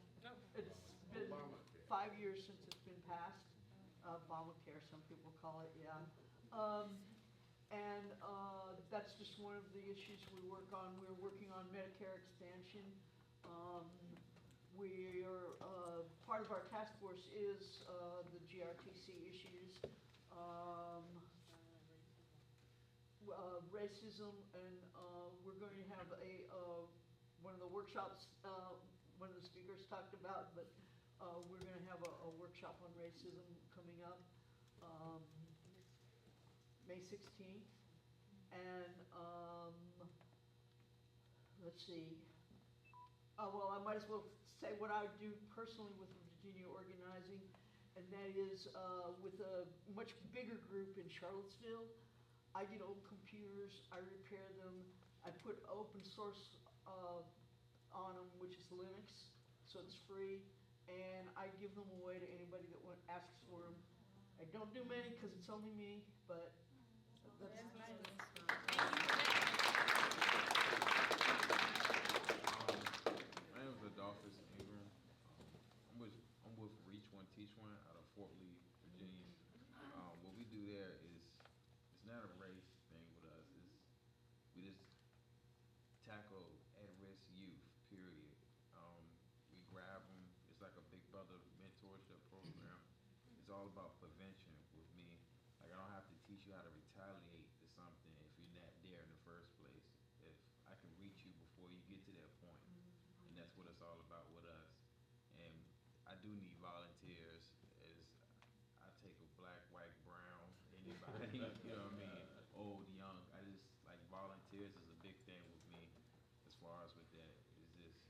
V: It's been 5 years since it's been passed. Obamacare, some people call it, yeah. And that's just one of the issues we work on. We're working on Medicare expansion. We are, part of our task force is the GRTC issues, racism, and we're going to have one of the workshops, one of the speakers talked about, but we're going to have a workshop on racism coming up May 16th. And let's see. Well, I might as well say what I do personally with Virginia Organizing, and that is with a much bigger group in Charlottesville. I get old computers, I repair them, I put open source on them, which is Linux, so it's free, and I give them away to anybody that asks for them. I don't do many because it's only me, but that's
W: My name is Adolphus Ingram. I'm with Reach One, Teach One out of Fort Lee, Virginia. What we do there is, it's not a race thing with us. We just tackle at-risk youth, period. We grab them. It's like a big brother mentorship program. It's all about prevention with me. Like, I don't have to teach you how to retaliate to something if you're not there in the first place. If I can reach you before you get to that point. And that's what it's all about with us. And I do need volunteers, as I take a black, white, brown, anybody, you know what I mean, old, young. I just, like, volunteers is a big thing with me as far as with that. Is just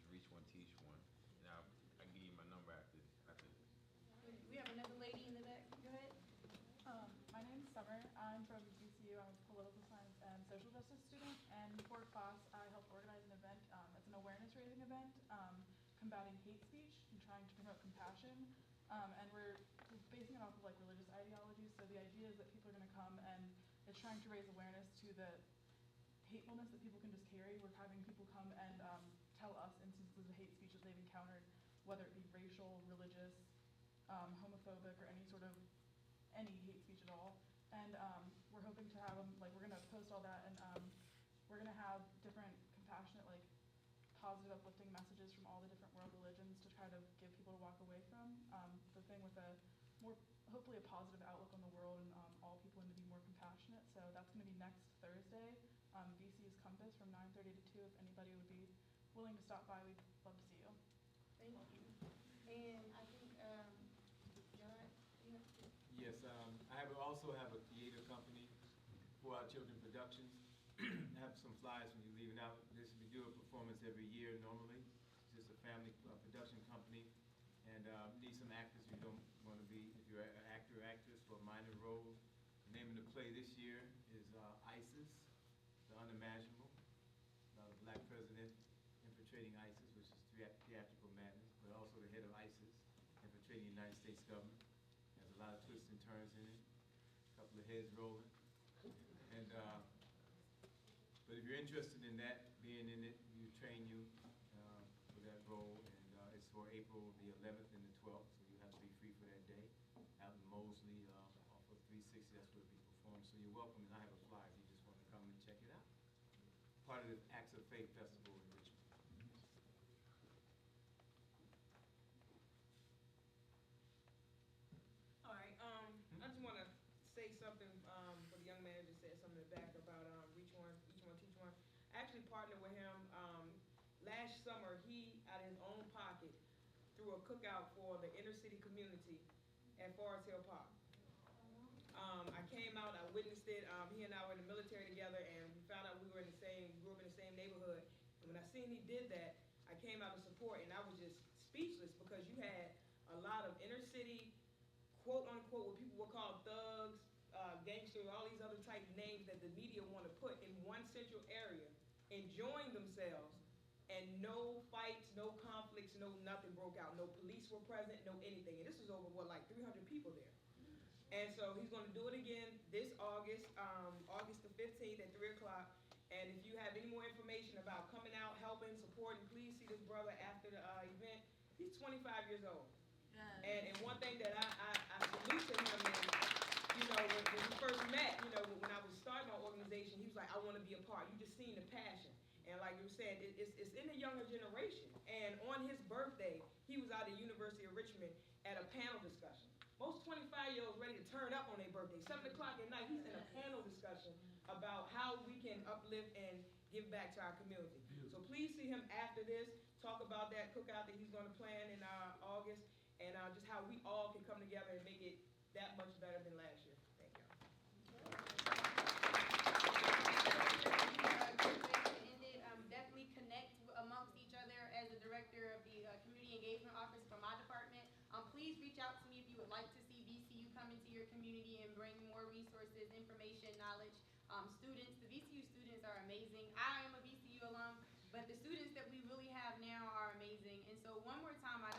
W: reach one, teach one. And I give you my number after this.
A: We have another lady in the back. Go ahead.
X: My name's Summer. I'm from VCU. I'm a political science and social justice student. And before class, I helped organize an event. It's an awareness-raising event, combating hate speech and trying to promote compassion. And we're basing it off of like religious ideologies. So the idea is that people are going to come and it's trying to raise awareness to the hatefulness that people can just carry. We're having people come and tell us instances of hate speech that they've encountered, whether it be racial, religious, homophobic, or any hate speech at all. And we're hoping to have them, like, we're going to post all that, and we're going to have different compassionate, like, positive, uplifting messages from all the different world religions to try to give people to walk away from. The thing with hopefully a positive outlook on the world, and all people need to be more compassionate. So that's going to be next Thursday, VC's Compass from 9:30 to 2. If anybody would be willing to stop by, we'd love to see you.
A: Thank you. And I think, John, you have to.
L: Yes, I also have a theater company, 4 Our Children Productions. I have some flyers when you're leaving out. We do a performance every year normally. It's just a family production company. And need some actors who don't want to be, if you're an actor or actress, for a minor role. The name of the play this year is ISIS, The Unimaginable, about a black president infiltrating ISIS, which is theatrical madness, but also the head of ISIS infiltrating the United States government. Has a lot of twists and turns in it, a couple of heads rolling. And but
G: But if you're interested in that, being in it, we train you for that role. And it's for April the 11th and the 12th, so you have to be free for that day. Out in Mosley, off of 360, that's where we perform. So you're welcome, and I have a flyer if you just want to come and check it out. Part of the Acts of Faith Festival in Richmond.
D: All right, I just want to say something, for the young man who just said something in the back about Reach One, Each One, Teach One. I actually partnered with him last summer. He, out of his own pocket, threw a cookout for the inner city community at Forest Hill Park. I came out, I witnessed it. He and I were in the military together, and we found out we grew up in the same neighborhood. And when I seen he did that, I came out to support, and I was just speechless because you had a lot of inner city, quote unquote, what people would call thugs, gangsters, all these other type names that the media want to put in one central area, enjoying themselves, and no fights, no conflicts, no nothing broke out. No police were present, no anything. And this was over, what, like 300 people there. And so he's going to do it again this August, August the 15th at 3 o'clock. And if you have any more information about coming out, helping, supporting, please see this brother after the event. He's 25 years old. And one thing that I salute to him is, you know, when we first met, you know, when I was starting my organization, he was like, I want to be a part. You just seen the passion. And like you said, it's in the younger generation. And on his birthday, he was out at the University of Richmond at a panel discussion. Most 25-year-olds ready to turn up on their birthday. 7 o'clock at night, he's in a panel discussion about how we can uplift and give back to our community. So please see him after this. Talk about that cookout that he's going to plan in August, and just how we all can come together and make it that much better than last year. Thank you.
A: Definitely connect amongst each other. As the director of the Community Engagement Office for my department, please reach out to me if you would like to see VCU come into your community and bring more resources, information, knowledge. Students, the VCU students are amazing. I am a VCU alum, but the students that we really have now are amazing. And so one more time, I